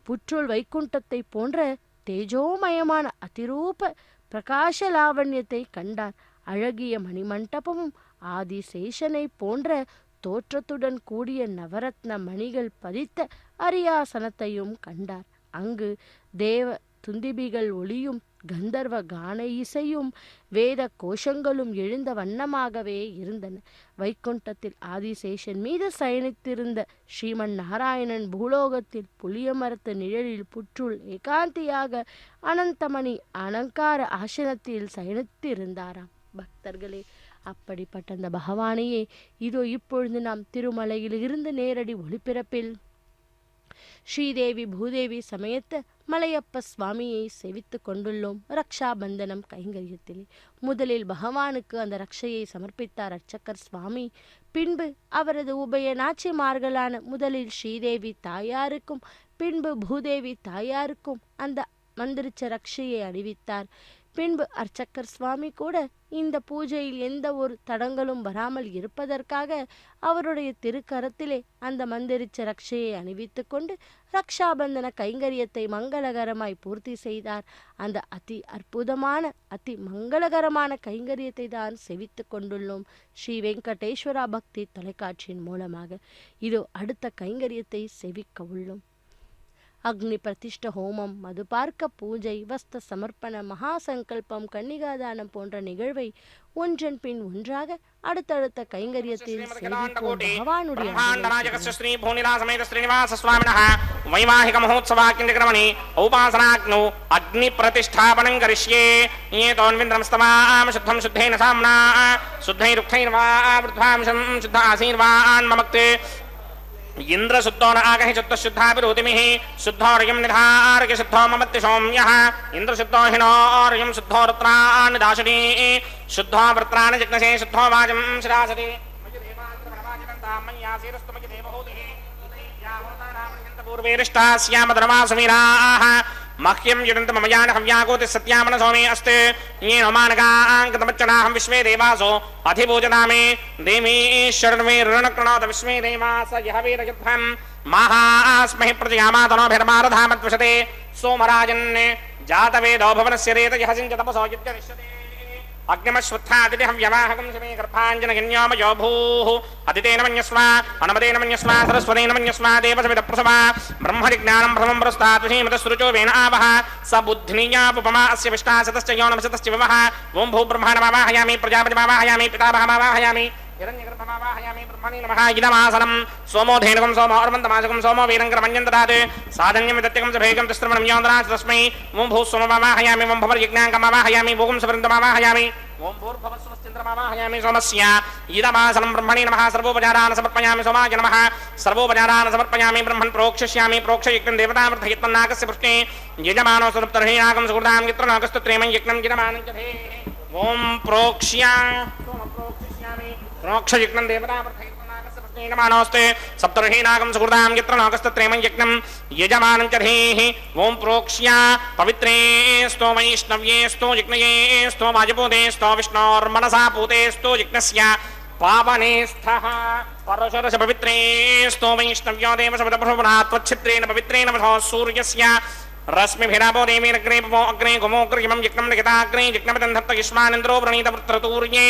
புற்றுள் வைகுண்டத்தை போன்ற தேஜோமயமான அதிரூப பிரகாச லாவண்யத்தை கண்டார். அழகிய மணிமண்டபமும் ஆதிசேஷனை போன்ற தோற்றத்துடன் கூடிய நவரத்ன மணிகள் பதித்த அரியாசனத்தையும் கண்டார். அங்கு தேவ துந்திபிகள் ஒளியும் கந்தர்வ கான இசையும் வேத கோஷங்களும் எழுந்த வண்ணமாகவே இருந்தன. வைகுண்டத்தில் ஆதிசேஷன் மீது சயனித்திருந்த ஸ்ரீமன் நாராயணன் பூலோகத்தில் புளிய மரத்து நிழலில் புற்றுள் ஏகாந்தியாக அனந்தமணி அலங்கார ஆசனத்தில் சயனித்திருந்தாராம். பக்தர்களே, அப்படிப்பட்ட அந்த பகவானையே இதோ இப்பொழுது நாம் திருமலையில் இருந்து நேரடி ஒளிபிறப்பில் ஸ்ரீதேவி பூதேவி சமயத்த மலையப்ப சுவாமியை சேவித்து கொண்டுள்ளோம். ரக்ஷாபந்தனம் கைங்கரியத்திலே முதலில் பகவானுக்கு அந்த ரக்ஷையை சமர்ப்பித்தார் அர்ச்சகர் சுவாமி. பின்பு அவரது உபய நாச்சிமார்களான முதலில் ஸ்ரீதேவி தாயாருக்கும் பின்பு பூதேவி தாயாருக்கும் அந்த மந்திரிச்ச ரக்ஷையை அணிவித்தார். பின்பு அர்ச்சக்கர் சுவாமி கூட இந்த பூஜையில் எந்த ஒரு தடங்களும் வராமல் இருப்பதற்காக அவருடைய திருக்கரத்திலே அந்த மந்திரிச்ச ரக்ஷையை அணிவித்து கொண்டு ரக்ஷாபந்தன கைங்கரியத்தை மங்களகரமாய் பூர்த்தி செய்தார். அந்த அதி அற்புதமான அதி மங்களகரமான கைங்கரியத்தை தான் செவித்து கொண்டுள்ளோம் ஸ்ரீ வெங்கடேஸ்வரா பக்தி தொலைக்காட்சியின் மூலமாக. இதோ அடுத்த கைங்கரியத்தை செவிக்க உள்ளோம். அக்னி பிரதிஷ்ட ஹோமம், மதுபார்க்க பூஜை, வஸ்த சமர்ப்பண, மகாசங்கல்பம், கன்னிகாதானம் போன்ற நிகழ்வை ஒன்றன் பின் ஒன்றாக அடுத்தடுத்த கைங்கரியத்தில் பகவானுடைய வைவாಹಿಕ ಮಹೋತ್ಸವಾಕ್ಯಂಜಕ್ರಮಣಿ ಔಪಾಸನಾಗ್ನೌ ಅಗ್ನಿ ಪ್ರತಿಷ್ಠಾಪನಂ ಕರಿಷ್ಯೇ ಏತೋನ್ವಿಂದ್ರಮಸ್ತಮಾಂ ಶುದ್ಧಂ ಶುದ್ಧೇನ ಸಾಮ್ನಾ ಶುದ್ಧೈರುಕ್ತೈರ್ವಾ ವೃದ್ಧಾಂಶಂ ಶುದ್ಧ ಆಸೀರ್ವಾನ್ ಮಮಕ್ತೆ ಇಂದ್ರ ಶುದ್ಧೋ ನ ಆಗಹಿ ಶುದ್ಧ ಶುದ್ಧಾಭಿರೋತಿಮಿಹಿ ಶುದ್ಧೋರ್ಯಂ ನಿಧಾರಕ ಶುದ್ಧೋ ಮಮತ್ಯ ಸೌಮ್ಯಃ ಇಂದ್ರ ಶುದ್ಧೋ ಹಿನೋರ್ಯಂ ಶುದ್ಧೋ ವೃತ್ರಾನ್ ದಾಶನಿ ಶುದ್ಧೋ ವೃತ್ರಾನ್ ಜಿಗ್ನಸೇ ಶುದ್ಧೋ ವಾಜಂ ಶಿರಾಸತಿ पूर्वेरिष्टास्याम धर्मासुमीराः मह्यं युडन्त मम यान हव्यागोति सत्यामन सौमे अस्ते येन मानकाङ्कतमच्चनाहं विश्वे देवासो अधिभोजनामे देवीश्वरन्मे ऋणकृणोत विश्वे देवास यः वेदयुद्धं माहास्महि प्रजयामातनोभिर्मारधामद्विषते सोमराजन् जातवेदो भवनस्य रेतयः सिञ्चतपसो युध्यनिष्यते अग्निमश्वत्थादितिहं व्यवाहकं शिवे गर्भाञ्जनगन्योमयो भूः अदितेन मन्यस्व अनमदेन मन्यस्व सरस्वतेन मन्यस्व देवसविदप्रसवा ब्रह्मविज्ञानं प्रथमं पुरस्तात् विषीमतसृचो वेन आवः स बुद्धिनीयापुपमा अस्य विष्टाशतश्च योनमशतश्च विवः ॐ भूब्रह्माणमावाहयामि प्रजापतिमावाहयामि पितामहमावाहयामि हिरण्यगर्भमावाहयामि ब्रह्मणे नमः इदमासनं सोमो धेनुकं सोमो अर्वन्तमासकं सोमो वीरङ्करमञ्जं ददात् साधन्यं विदत्यकं सभेकं तिस्रवणं योन्दनात् तस्मै ॐ भूस्वममावाहयामि ॐ भवर्यज्ञाङ्कमावाहयामि भूगं सवृन्दमावाहयामि ॐ भूर्भवस्वश्चन्द्रमावाहयामि सोमस्य इदमासनं ब्रह्मणे नमः सर्वोपचारान् समर्पयामि सोमाय नमः सर्वोपचारान् समर्पयामि ब्रह्मन् प्रोक्षयिष्यामि प्रोक्षयज्ञं देवतामर्थयत्मन्नाकस्य पृष्ठे यजमानो स्वरूपतर्हीनाकं सुहृदां यत्रनाकस्तत्रेमं यज्ञं यजमानं च ॐ प्रोक्ष्या प्रोक्षयज्ञं देवतामर्थयत्मन्नाकस्य पृष्ठे यजमानोऽस्ते सप्तर्हीनाकं सुहृदां यत्रनाकस्तत्रेमं यज्ञं यजमानं च धेः ॐ प्रोक्ष्या पवित्रे स्तो वैष्णव्ये स्तो यज्ञये स्तो वाजपूते स्तो विष्णोर्मनसा पूते स्तो यज्ञस्य पावने स्थः परशुरस पवित्रे स्तो वैष्णव्यो देवसविदप्रभुनात् त्वच्छिद्रेण पवित्रेण वधो सूर्यस्य रश्मिभिरापो देवीरग्रे पवो अग्रे गोमोग्रयमं यज्ञं लिखिताग्रे यज्ञपदं धत्त युष्मानिन्द्रो वृणीत वृत्रतूर्ये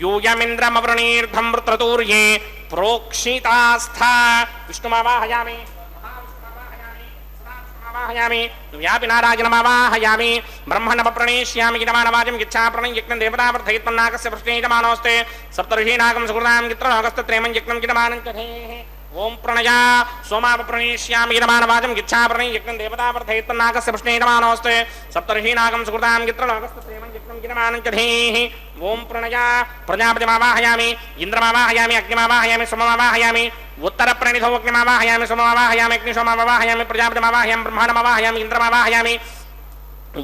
यूयमिन्द्रमवृणीर्धं वृत्रतूर्ये प्रोक्षितास्था विष्णुमावाहयामि व्यापिनाराजनमावाहयामि ब्रह्मणमप्रणेष्यामि यजमानवाजं यच्छा प्रणयज्ञं देवतावर्धयत्मन्नाकस्य पृष्ठे यजमानोऽस्ते सप्तर्षीनागं सुहृदां यत्रनाकस्तत्रेमं यज्ञं यजमानं च धेः ॐ प्रणया सोमापप्रणेष्यामि यजमानवाजं यच्छा प्रणयज्ञं देवतावर्धयत्मन्नाकस्य पृष्ठे यजमानोऽस्ते सप्तर्षीनागं सुहृदां यत्रनाकस्तत्रेमं यज्ञं यजमानं च धेः ॐ प्रणया प्रजापतिमावाहयामि इन्द्रमावाहयामि अग्निमावाहयामि सोममावाहयामि उत्तरप्रणिधो अग्निमावाहयामि सोममावाहयामि अग्निशोममावाहयामि प्रजापतिमावाहयामि ब्रह्माणमावाहयामि इन्द्रमावाहयामि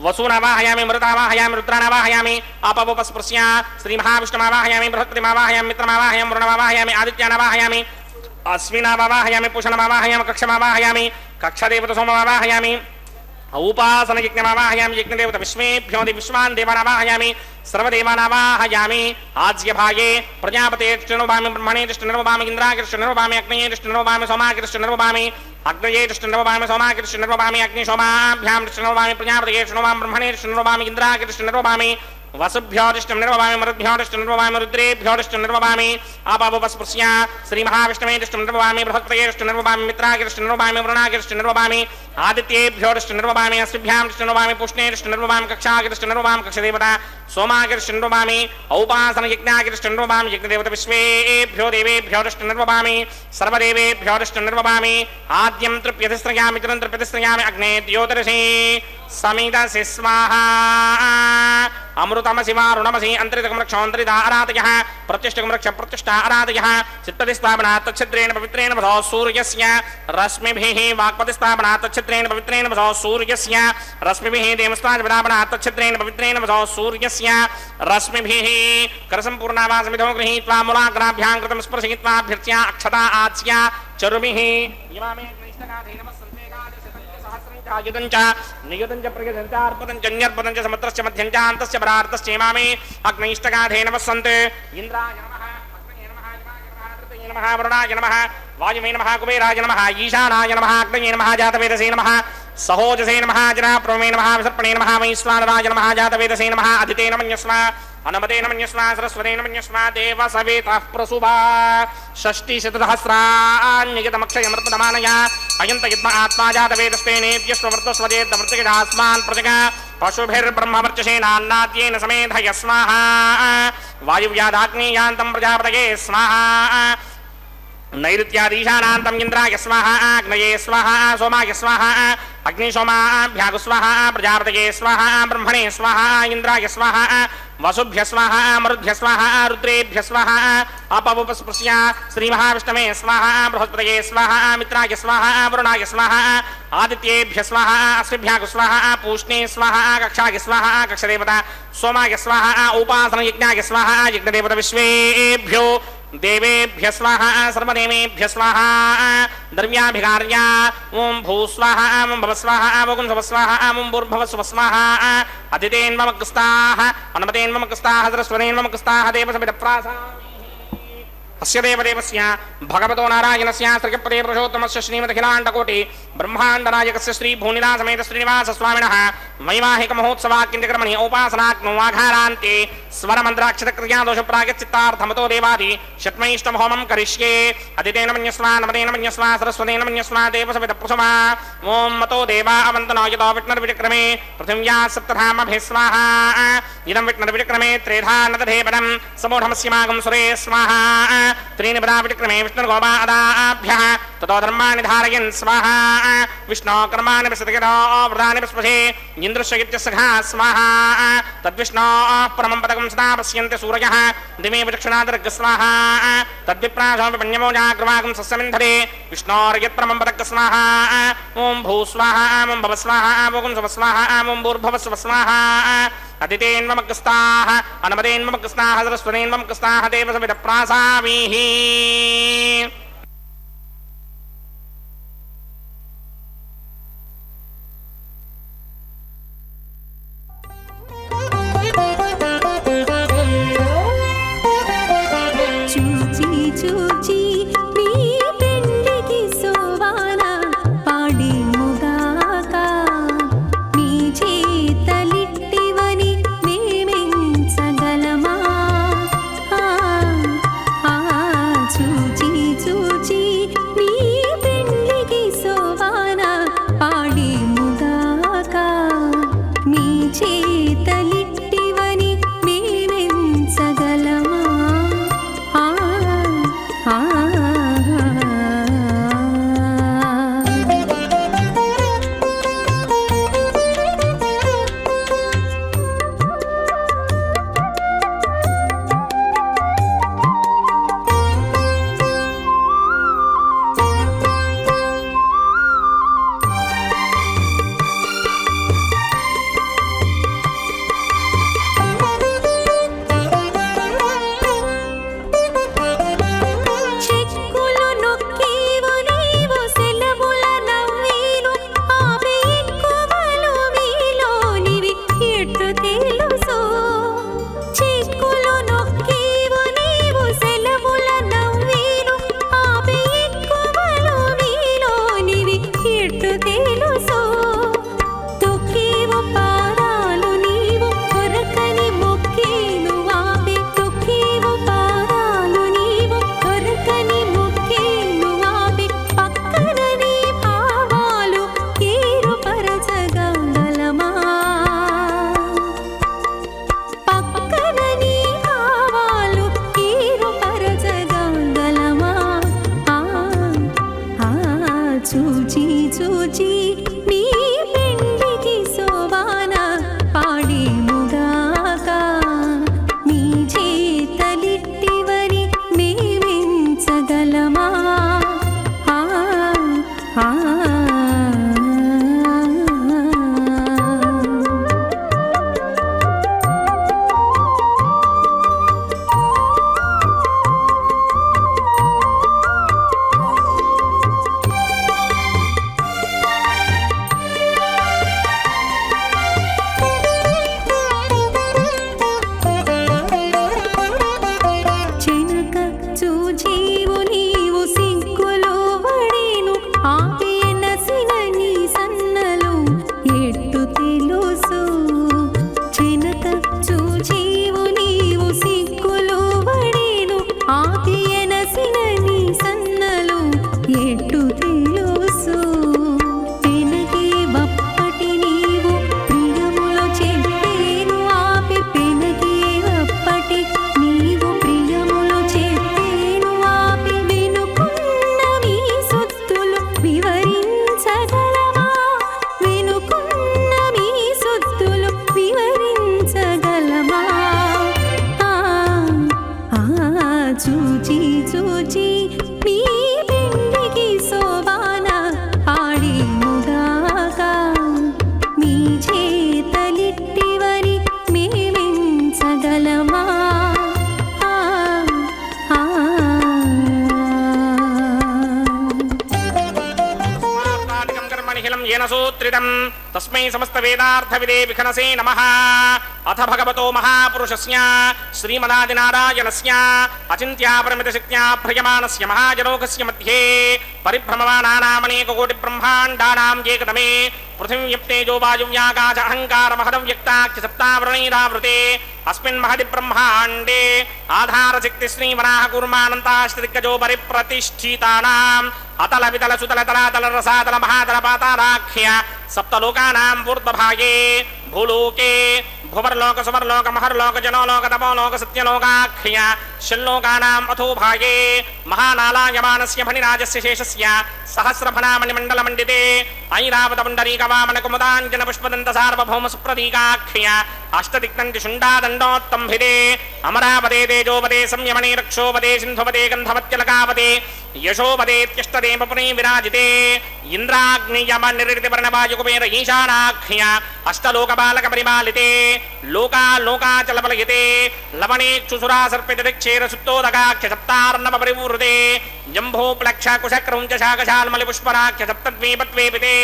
वसूनावाहयामि मृतावाहयामि रुद्रानावाहयामि आपवोपस्पृश्य श्रीमहाविष्णुमावाहयामि बृहस्पतिमावाहयामि मित्रमावाहयामि वरुणमावाहयामि आदित्यानावाहयामि अश्विनावाहयामि पूषणमावाहयामि कक्षमावाहयामि कक्षदेवतसोममावाहयामि उपासनयज्ञमावाहयामि यज्ञदेवता विश्वेभ्यो विश्वान् देवानावाहयामि सर्वदेवानावाहयामि आज्यभागे प्रजापते तिष्ठन्नोभामि ब्रह्मणे तिष्ठन्नोभामि इन्द्राय तिष्ठन्नोभामि अग्नये तिष्ठन्नोभामि सोमाय तिष्ठन्नोभामि अग्नये तिष्ठन्नोभामि सोमाय तिष्ठन्नोभामि अग्निशोमाभ्यां तिष्ठन्नोभामि प्रजापते तिष्ठन्नोभामि ब्रह्मणे तिष्ठन्नोभामि इन्द्राय तिष्ठन्नोभामि वसुभ्योदिष्टं निर्वभामि मरुद्भ्योदिष्टं निर्वभामि रुद्रेभ्योदिष्टं निर्वभामि आपावोपस्पृश्य श्रीमहाविष्णुवेदिष्टं निर्वभामि बृहस्पतयेदिष्टं निर्वभामि मित्रागिरिष्टं निर्वभामि वरुणागिरिष्टं निर्वभामि आदित्येभ्योदिष्टं निर्वभामि अस्मिभ्यां दिष्टं निर्वभामि पुष्णेदिष्टं निर्वभामि कक्षागिरिष्टं निर्वभामि कक्षदेवता सोमागिरिष्टं निर्वभामि औपासनयज्ञागिरिष्टं निर्वभामि यज्ञदेवता विश्वेभ्यो देवेभ्योदिष्टं निर्वभामि सर्वदेवेभ्योदिष्टं निर्वभामि आद्यं तृप्यतिस्रयामि चिरं तृप्यतिस्रयामि अग्ने द्योतरसि समिदसि स्वाहा अमृतमसि वारुणमसि अन्तरितकं रक्षोऽन्तरिता आराधयः प्रतिष्ठकं रक्ष प्रतिष्ठा आराधयः चित्तदिस्थापनात् तच्छिद्रेण पवित्रेण वधो सूर्यस्य रश्मिभिः वाक्पतिस्थापनात् तच्छिद्रेण पवित्रेण वधो सूर्यस्य रश्मिभिः देवस्ताजपदापनात् तच्छिद्रेण पवित्रेण वधो सूर्यस्य रश्मिभिः करसम्पूर्णावासमिधो गृहीत्वा मूलाग्राभ्यां कृतं स्पर्शयित्वाभ्यर्च्या अक्षता आच्या चरुमिः इमामे अग्निष्टगाधे नमः सन्तेगादि सहस्रं नियुतं च प्रयजन्तार्पतं च न्यर्पतं च समुद्रस्य मध्यं च अन्तस्य परार्थश्चेमामि अग्नैष्टगाधे नमस्सन्ते इन्द्राय नमः अग्नये नमः ऋतये नमः वरुणाय नमः वायुवे नमः कुबेराय नमः ईशानाय नमः अग्नये नमः जातवेदसे नमः सहोजसे नमः जनाप्रमे नमः विसर्पणे नमः वैश्वानराय नमः जातवेदसे नमः अदिते नमन्यस्मा अनुमते नमन्यस्मा सरस्वते नमन्यस्मा देव सवेतः प्रसुभा षष्टिशतसहस्राण्यतमक्षयमर्पदमानया अयन्त यद्म आत्मा जातवेदस्तेनेत्यस्ववर्तस्वजेतमृतकिदास्मान् प्रजगा पशुभिर्ब्रह्मवर्चसेनान्नाद्येन समेध यस्माः वायुव्यादाग्नेयान्तं प्रजापतये स्वाहा नैऋत्यादीशानान्तं इन्द्राय स्वाहा अग्नये स्वाहा सोमाय स्वाहा अग्निशोमाभ्यागु स्वाहा प्रजापतये स्वाहा ब्रह्मणे स्वाहा इन्द्राय स्वाहा वसुभ्य स्वाहा मरुद्भ्य स्वाहा रुद्रेभ्य स्वाहा अपवुपस्पृश्य श्रीमहाविष्णवे स्वाहा बृहस्पतये स्वाहा मित्राय स्वाहा वरुणाय स्वाहा आदित्येभ्य स्वाहा अश्विभ्यागु स्वाहा पूष्णे स्वाहा कक्षाय स्वाहा कक्षदेवता सोमाय स्वाहा उपासनयज्ञाय स्वाहा यज्ञदेवता विश्वेभ्यो देवेभ्य स्वाहा सर्वदेवेभ्य स्वाहा द्रव्याभिकार्या ओं भूस्वाहा ओं भवस्वाहा ओं स्वस्वाहा ओं भूर्भवस्वस्वाहा अदितेन्ममकस्ताः अनुमतेन्ममकस्ताः सरस्वतेन्ममकस्ताः देवसमिदप्रासा अस्य देवदेवस्य भगवतो नारायणस्य श्रीपदे पुरुषोत्तमस्य श्रीमदखिलाण्डकोटि ब्रह्माण्डनायकस्य श्री भूनिलासमेत श्रीनिवास स्वामिनः वैवाहिक महोत्सवाक्यक्रमणि उपासनाग्नो आघारान्ते स्वरमन्त्राक्षरक्रियादोष प्रागचित्तार्थमतो देवादि शतमैष्टम होमं करिष्ये अदितेन मन्यस्वा नमतेन मन्यस्वा सरस्वतेन मन्यस्वा देवसमिदप्रसमा ओं मतो देवा अवन्तनो यतो विष्णुर्विक्रमे पृथिव्या सप्तधामभे स्वाहा इदं विष्णुर्विक्रमे त्रेधा नतधेपदं समूढमस्यमागं सुरे स्वाहा त्रीणि पदाविक्रमे विष्णुर्गोपादाभ्यः ततो धर्माणि धारयन् स्वाहा विष्णो कर्माणि विशतगिरो व्रतानि पुष्पसे इन्द्रस्य इत्यसखा स्वाहा तद्विष्णो परमं पदकं सदा पश्यन्ति सूरयः दिवे विचक्षणादर्ग स्वाहा तद्विप्राशोऽपि पण्यमो जाग्रवागं सस्यमिन्धरे विष्णोर्यत्परमं पदक स्वाहा ॐ भूस्वाहा ॐ भवस्वाहा ॐ स्वस्वाहा ॐ भूर्भवस्वस्वाहा अदितेन्ममकस्ताः अनुमतेन्ममकस्ताः सरस्वतेन्ममकस्ताः देवसमिदप्रासामीः వెలసిన నీ సన్నలు ఎట్టు తెలుసు పెనగే వప్పటి నీవు ప్రియములో చెప్పేను ఆపి పెనగే వప్పటి నీవు ప్రియములో చెప్పేను ఆపి వెనుకున్న మీ సొత్తులు వివరించగలవా వెనుకున్న మీ సొత్తులు వివరించగలవా చూచి చూచి మీ పెండికి శోభాన పాడేముగాక మీ చేతలిట్టివని మేమించగలమా येन सूत्रितं तस्मै समस्तवेदार्थविदे विखनसे नमः। अथ भगवतो महापुरुषस्य श्रीमदादिनारायणस्य अचिन्त्यापरिमितशक्त्या भ्रयमाणस्य महाजनोकस्य मध्ये परिभ्रममानानामनेककोटिब्रह्माण्डानां एकदमे पृथिव्यप्तेजो वायुव्याकाश अहङ्कारमहदव्यक्ताख्य सप्तावरणैरावृते अस्मिन् महदि ब्रह्माण्डे आधारशक्ति श्रीवराह कूर्मानन्ताश्रिदिग्गजो परिप्रतिष्ठितानाम् अतल वितल सुतल तलातल रसातल महातल पातालाख्य सप्तलोकानां ऊर्ध्वभागे भूलोके भुवर्लोक सुवर्लोक महर्लोक जनोलोक तपोलोक सत्यलोकाख्य षल्लोकानाम् अथोभागे महानालायमानस्य फणिराजस्य शेषस्य सहस्रफणामणिमण्डलमण्डिते ऐरावतपुण्डरीकवामनकुमुदाञ्जनपुष्पदन्तसार्वभौम सुप्रतीकाख्य अष्टदिक्तन्ति शुण्डादण्डोत्तम्भिदे अमरावदे तेजोपदे संयमने रक्षोपदे सिन्धुपदे गन्धवत्यलकापदे यशोपदेत्यष्टदेवपुने विराजिते इन्द्राग्नियमनिर्दिवर्णवायुकुबेर ईशानाख्य अष्टलोकबालकपरिपालिते लोकालोकाचलपलयिते लवणेक्षुसुरा सर्पितदिक्षेर सुप्तोदकाख्य सप्तार्णवपरिवूर्ते जम्भोप्लक्षकुशक्रौञ्च शाकशाल्मलिपुष्पराख्य सप्तद्वीपद्वीपिते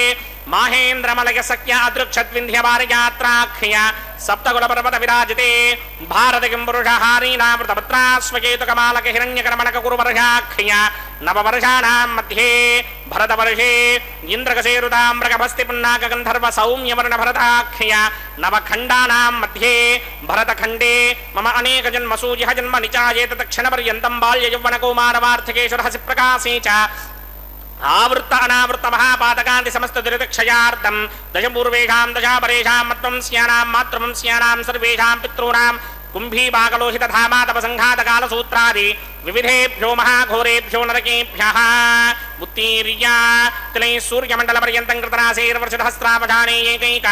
माहेन्द्रमलयसख्य अदृक्षद्विन्ध्यवारयात्राख्य सप्तकुलपर्वत विराजिते भारतकिम्पुरुषहारीनामृतपत्राश्वकेतुकमालक हिरण्यकर्मणककुरुवर्षाख्य नववर्षाणां मध्ये भरतवर्षे इन्द्रकसेरुताम्रकभस्ति पुन्नाकगन्धर्व सौम्यवर्णभरताख्य नवखण्डानां मध्ये भरतखण्डे मम अनेकजन्मसु यः जन्म निचायेत तत्क्षणपर्यन्तं बाल्ययौवनकौमारवार्थिकेश्वरहसि प्रकाशे च आवृत्त अनावृत्त महापातकान्ति समस्त दुरितक्षयार्थं दशपूर्वेषां दशापरेषां मत्वंस्यानां मातृवंस्यानां सर्वेषां पितॄणां कुम्भीपाकलोहित धामातपसङ्घातकालसूत्रादि विविधेभ्यो महाघोरेभ्यो नरकेभ्यः उत्तीर्या तिलैः सूर्यमण्डलपर्यन्तं कृतराशेर्वर्षसहस्रावधाने एकैक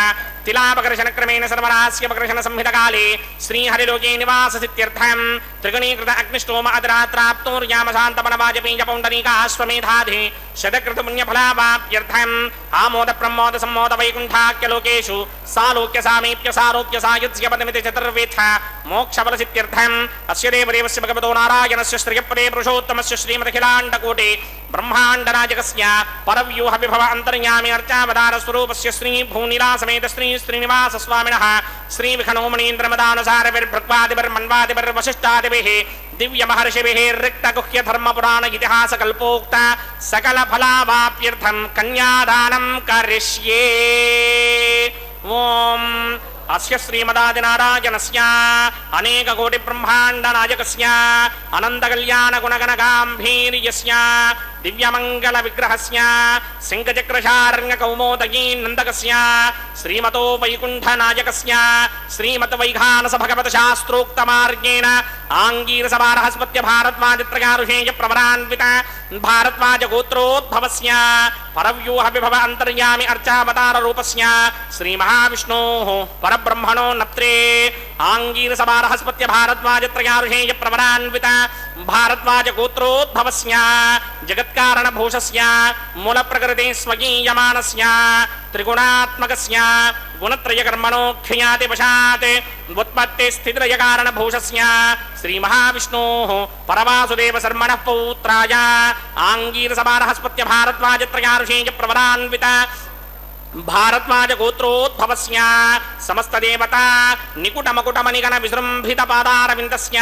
तिलापकर्षणक्रमेण सर्वरास्यपकर्षणसंहितकाले श्रीहरिलोके निवाससित्यर्थं त्रिगुणीकृत अग्निष्टोम अदरात्राप्तोर्यामशान्तपनवाजपेयपौण्डरीकाश्वमेधाधि शतकृतपुण्यफलावाप्यर्थम् आमोदप्रमोदसम्मोदवैकुण्ठाख्यलोकेषु सालोक्य सामीप्य सारोप्य सायुज्यपदमिति चतुर्वेथ मोक्षफलसित्यर्थम् अस्य देवदेवस्य भगवतो नारायणस्य श्रियपदे पुरुषोत्तमस्य श्रीमदखिलाण्डकोटे ब्रह्माण्डराजकस्य परव्यूह विभव अन्तर्यामि अर्चावतार स्वरूपस्य श्री भूनिलासमेत श्री श्रीनिवासस्वामिनः श्रीविखनोमणीन्द्रमदानुसारविर्भृक्वादिभिर्मन्वादिभिर्वसिष्ठादिभिः दिव्यमहर्षिभिः रिक्तगुह्यधर्मपुराण इतिहासकल्पोक्त सकलफलावाप्यर्थं कन्यादानं करिष्ये। ओम अस्य श्रीमदादिनारायणस्य अनेककोटिब्रह्माण्डनायकस्य अनन्तकल्याणगुणगणगाम्भीर्यस्य दिव्यमङ्गलविग्रहस्य सिंहचक्रशारण्यकौमोदगी नन्दकस्य श्रीमतो वैकुण्ठनायकस्य श्रीमद्वैखानसभगवतशास्त्रोक्तमार्गेण आङ्गीरसभारहस्पत्य भारद्वाजत्रयारुषेयप्रवरान्वित भारद्वाजगोत्रोद्भवस्य परव्यूहविभव अन्तर्यामि अर्चावताररूपस्य श्रीमहाविष्णोः परब्रह्मणो नत्रे आङ्गीरसभारहस्पत्य भारद्वाजत्रयारुषेयप्रवरान्वित भारद्वाजगोत्रोद्भवस्य जगत्कारणभूषस्य मूलप्रकृते स्वगीयमानस्य त्रिगुणात्मकस्य गुणत्रयकर्मणो ख्यातिवशात् व्युत्पत्तिस्थितिलयकारणभूषस्य श्रीमहाविष्णोः परवासुदेवशर्मणः पौत्राय आङ्गीरसभारहस्पत्य भारद्वाजत्रयारुषेयप्रवरान्वित भारद्वाज गोत्रोद्भवस्य समस्त देवता निकुट मकुट मणिगण विजृंभित पादारविन्दस्य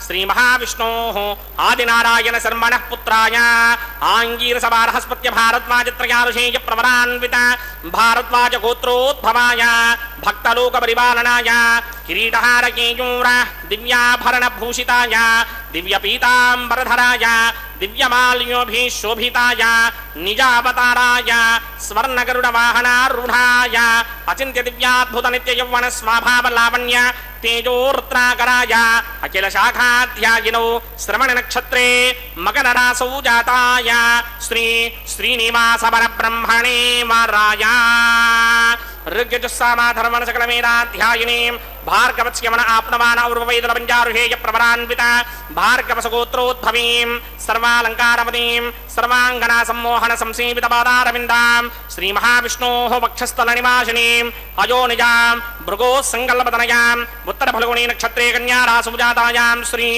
श्री महाविष्णोः आदिनारायण शर्मणः पुत्राय आंगीरस बारहस्पत्य भारद्वाज त्रयारुषेय प्रवरान्वित भारद्वाज गोत्रोद्भवाय भक्तलोक परिपालनाय किरीटहार केयूर दिव्याभरण भूषिताय दिव्य पीतांबरधराय दिव्यमाल्योभिशोभिताय निजावताराय स्वर्णगरुड वाहनारूढाय अचिन्त्य दिव्याद्भुत नित्य यौवन स्वाभाव लावण्य तेजोर्त्राकराय अखिल शाखाध्यायिनो श्रवण नक्षत्रे मकर रासौ जाताय श्री श्रीनिवास परब्रह्मणे वराय ऋग्यजुस्सामाधर्मण सकल वेदाध्यायिनीं भार्गवस्यमन आप्नवान और्वैदुल पञ्चारुषेय प्रवरान्वित भार्गवसगोत्रोद्भवीं सर्वालङ्कारवतीं सर्वाङ्गना सम्मोहन संसेवित पादारविन्दां श्री महाविष्णोः वक्षस्थल निवासिनीं अयोनिजां भृगोः सङ्कल्पतनयां उत्तर फल्गुणी नक्षत्रे कन्या रासु जातायां श्री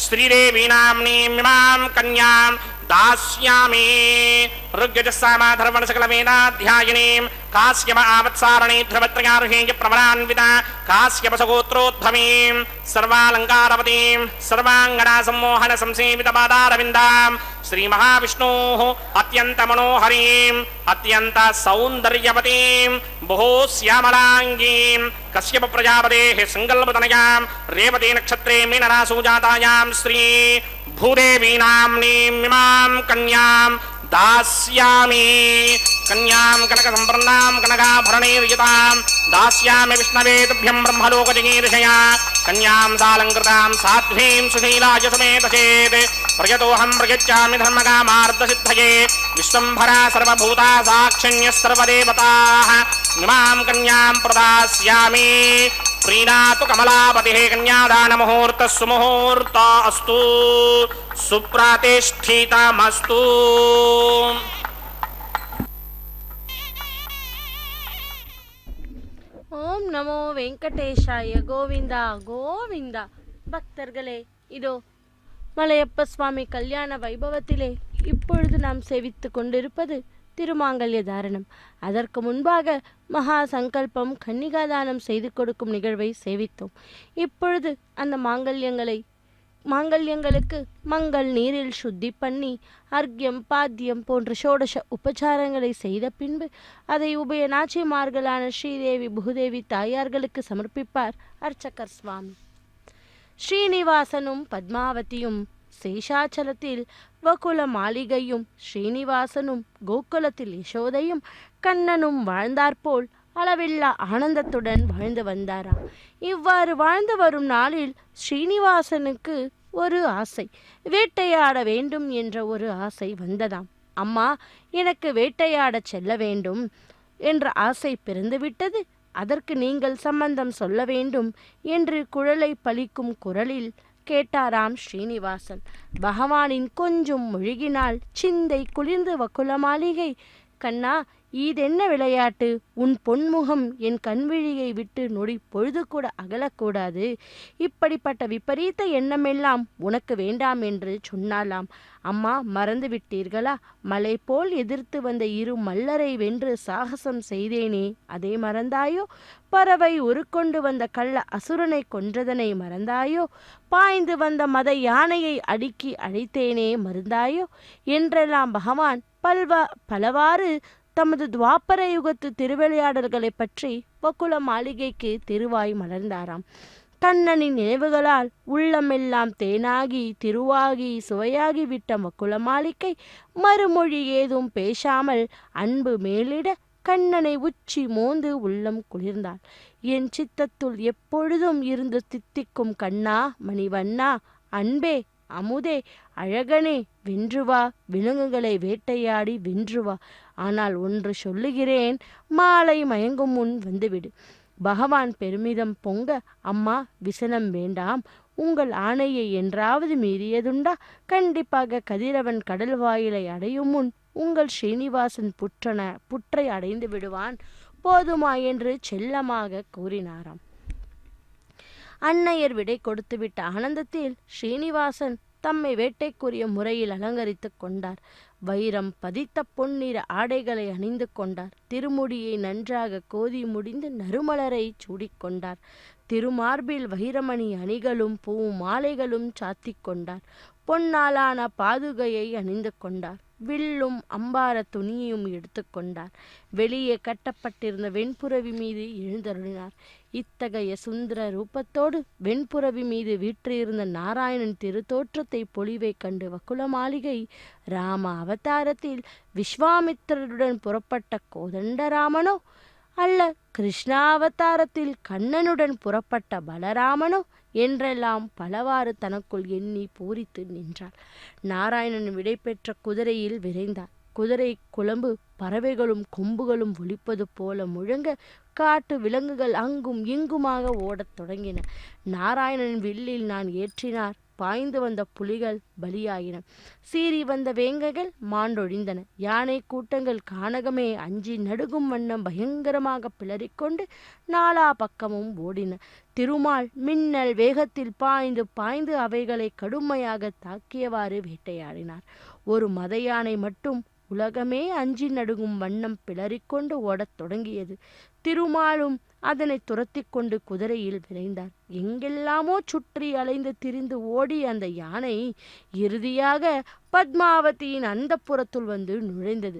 श्रीदेवी नाम्नीमिमां कन्यां दास्यामि ऋग्यजुस्सामाधर्मण सकल वेदाध्यायिनीं काश्यप आवत्सारणे ध्रुवत्रयारुषेय प्रवरान्वित काश्यपसगोत्रोद्भवीं सर्वालङ्कारवतीं सर्वाङ्गना सम्मोहन संसेवित पादारविन्दां श्री महाविष्णोः अत्यन्त मनोहरीं अत्यन्त सौन्दर्यवतीं बहु श्यामलाङ्गीं कश्यप प्रजापतेः सङ्कल्पतनयां रेवती नक्षत्रे मीनरासु जातायां श्री भूदेवी नाम्नीमिमां कन्यां दास्यामि कन्यां कनक संपन्नां कनकाभरणैर्युतां दास्यामि विष्णवे तुभ्यं ब्रह्मलोकजगीर्षया कन्यां सालङ्कृतां साध्वीं सुशीलाय समेतचेत् प्रयतोऽहं प्रयच्छामि धर्मकामार्थसिद्धये विश्वम्भरा सर्वभूता साक्षिण्यः सर्वदेवताः इमां कन्यां प्रदास्यामि प्रीणातु कमलापतिः कन्यादानमुहूर्तः सुमुहूर्त अस्तु सुप्रतिष्ठितमस्तु ಓಂ ನಮೋ ವೆಂಕಟೇಶಾಯ ಗೋವಿಂದ ಗೋವಿಂದ. பக்தர்களே, இதோ மலையப்ப சுவாமி கல்யாண வைபவத்திலே இப்பொழுது நாம் சேவித்து கொண்டிருப்பது திருமாங்கல்ய தாரணம். அதற்கு முன்பாக மகா சங்கல்பம் கன்னிகாதானம் செய்து கொடுக்கும் நிகழ்வை சேவித்தோம். இப்பொழுது அந்த மாங்கல்யங்களுக்கு மங்கள் நீரில் சுத்தி பண்ணி அர்க்யம் பாத்தியம் போன்ற ஷோடச உபச்சாரங்களை செய்த பின்பு அதை உபய நாச்சிமார்களான ஸ்ரீதேவி பூதேவி தாயார்களுக்கு சமர்ப்பிப்பார் அர்ச்சகர் சுவாமி. ஸ்ரீனிவாசனும் பத்மாவதியும் சேஷாச்சலத்தில் வகுல மாளிகையும் ஸ்ரீனிவாசனும் கோகுலத்தில் யசோதையும் கண்ணனும் வாழ்ந்தாற்போல் அளவில்லா ஆனந்தத்துடன் வாழ்ந்து வந்தாராம். இவ்வாறு வாழ்ந்து வரும் நாளில் ஸ்ரீனிவாசனுக்கு ஒரு ஆசை, வேட்டையாட வேண்டும் என்ற ஒரு ஆசை வந்ததாம். அம்மா, எனக்கு வேட்டையாடச் செல்ல வேண்டும் என்ற ஆசை பிறந்துவிட்டது, அதற்கு நீங்கள் சம்பந்தம் சொல்ல வேண்டும் என்று குழலை பலிக்கும் குரலில் கேட்டாராம் ஸ்ரீனிவாசன். பகவானின் கொஞ்சம் முழுகினால் சிந்தை குளிர்ந்து வக்குல மாளிகை, கண்ணா, இதென்ன விளையாட்டு? உன் பொன்முகம் என் கண்விழியை விட்டு நொடி பொழுது கூட அகலக்கூடாது. இப்படிப்பட்ட விபரீத எண்ணமெல்லாம் உனக்கு வேண்டாம் என்று சொன்னாலாம். அம்மா, மறந்து விட்டீர்களா? மலை போல் எதிர்த்து வந்த இரு மல்லரை வென்று சாகசம் செய்தேனே, அதை மறந்தாயோ? பறவை உருக்கொண்டு வந்த கள்ள அசுரனை கொன்றதனை மறந்தாயோ? பாய்ந்து வந்த மத யானையை அடுக்கி அழைத்தேனே, மறந்தாயோ? என்றெல்லாம் பகவான் பலவாறு தமது துவாபர யுகத்து திருவிளையாடல்களை பற்றி வக்குல மாளிகைக்கு திருவாய் மலர்ந்தாராம். கண்ணனின் நினைவுகளால் உள்ளமெல்லாம் தேனாகி திருவாகி சுவையாகி விட்ட வக்குல மாளிகை மறுமொழி ஏதும் பேசாமல் அன்பு மேலிட கண்ணனை உச்சி மோந்து உள்ளம் குளிர்ந்தாள். என் சித்தத்துள் எப்பொழுதும் இருந்து தித்திக்கும் கண்ணா, மணிவண்ணா, அன்பே, அமுதே, அழகனே, வென்றுவா, விலங்குகளை வேட்டையாடி வென்றுவா. ஆனால் ஒன்று சொல்லுகிறேன், மாலை மயங்கும் முன் வந்துவிடு. பகவான் பெருமிதம் பொங்க, அம்மா, விசனம் வேண்டாம், உங்கள் ஆணையை என்றாவது மீறியதுண்டா? கண்டிப்பாக கதிரவன் கடல் வாயிலை அடையும் முன் உங்கள் ஸ்ரீனிவாசன் புற்றை அடைந்து விடுவான், போதுமா என்று செல்லமாக கூறினாராம். அன்னையர் விடை கொடுத்துவிட்ட ஆனந்தத்தில் ஸ்ரீனிவாசன் தம்மை வேட்டைக்குரிய முறையில் அலங்கரித்து கொண்டார். வைரம் பதித்த பொன்னிற ஆடைகளை அணிந்து கொண்டார். திருமுடியை நன்றாக கோதி முடிந்து நறுமலரை சூடிக்கொண்டார். திருமார்பில் வைரமணி அணிகளும் பூ மாலைகளும் சாத்திக் கொண்டார். பொன்னாலான பாதுகையை அணிந்து கொண்டார். வில்லும் அம்பார துணியையும் எடுத்துக்கொண்டார். வெளியே கட்டப்பட்டிருந்த வெண்புறவி மீது எழுந்தருளினார். இத்தகைய சுந்தர ரூபத்தோடு வெண்புறவி மீது வீற்றிருந்த நாராயணன் திருத்தோற்றத்தை பொலிவை கண்டு வக்குல மாளிகை ராம அவதாரத்தில் விஸ்வாமித்திரருடன் புறப்பட்ட கோதண்டராமனோ அல்ல கிருஷ்ணாவதாரத்தில் கண்ணனுடன் புறப்பட்ட பலராமனோ என்றெல்லாம் பலவாறு தனக்குள் எண்ணி பூரித்து நின்றாள். நாராயணன் விடை பெற்ற குதிரையில் விரைந்தார். குதிரை குழம்பு பறவைகளும் கொம்புகளும் ஒலிப்பது போல முழங்க காட்டு விலங்குகள் அங்கும் இங்குமாக ஓடத் தொடங்கின. நாராயணன் வில்லில் நான் ஏற்றினார். பாய்ந்து வந்த புலிகள் பலியாயின. சீறி வந்த வேங்கைகள் மாண்டொழிந்தன. யானை கூட்டங்கள் கானகமே அஞ்சி நடுகும் வண்ணம் பயங்கரமாக பிளறிக்கொண்டு நாலா பக்கமும் ஓடின. திருமால் மின்னல் வேகத்தில் பாய்ந்து பாய்ந்து அவைகளை கடுமையாக தாக்கியவாறு வேட்டையாடினார். ஒரு மத யானை மட்டும் உலகமே அஞ்சி நடுங்கும் வண்ணம் பிளறிக்கொண்டு ஓடத் தொடங்கியது. திருமாலும் அதனை துரத்தி கொண்டு குதிரையில் விரைந்தார். எங்கெல்லாமோ சுற்றி அலைந்து திரிந்து ஓடி அந்த யானை இறுதியாக பத்மாவதியின் அந்தப்புறத்துள் வந்து நுழைந்தது.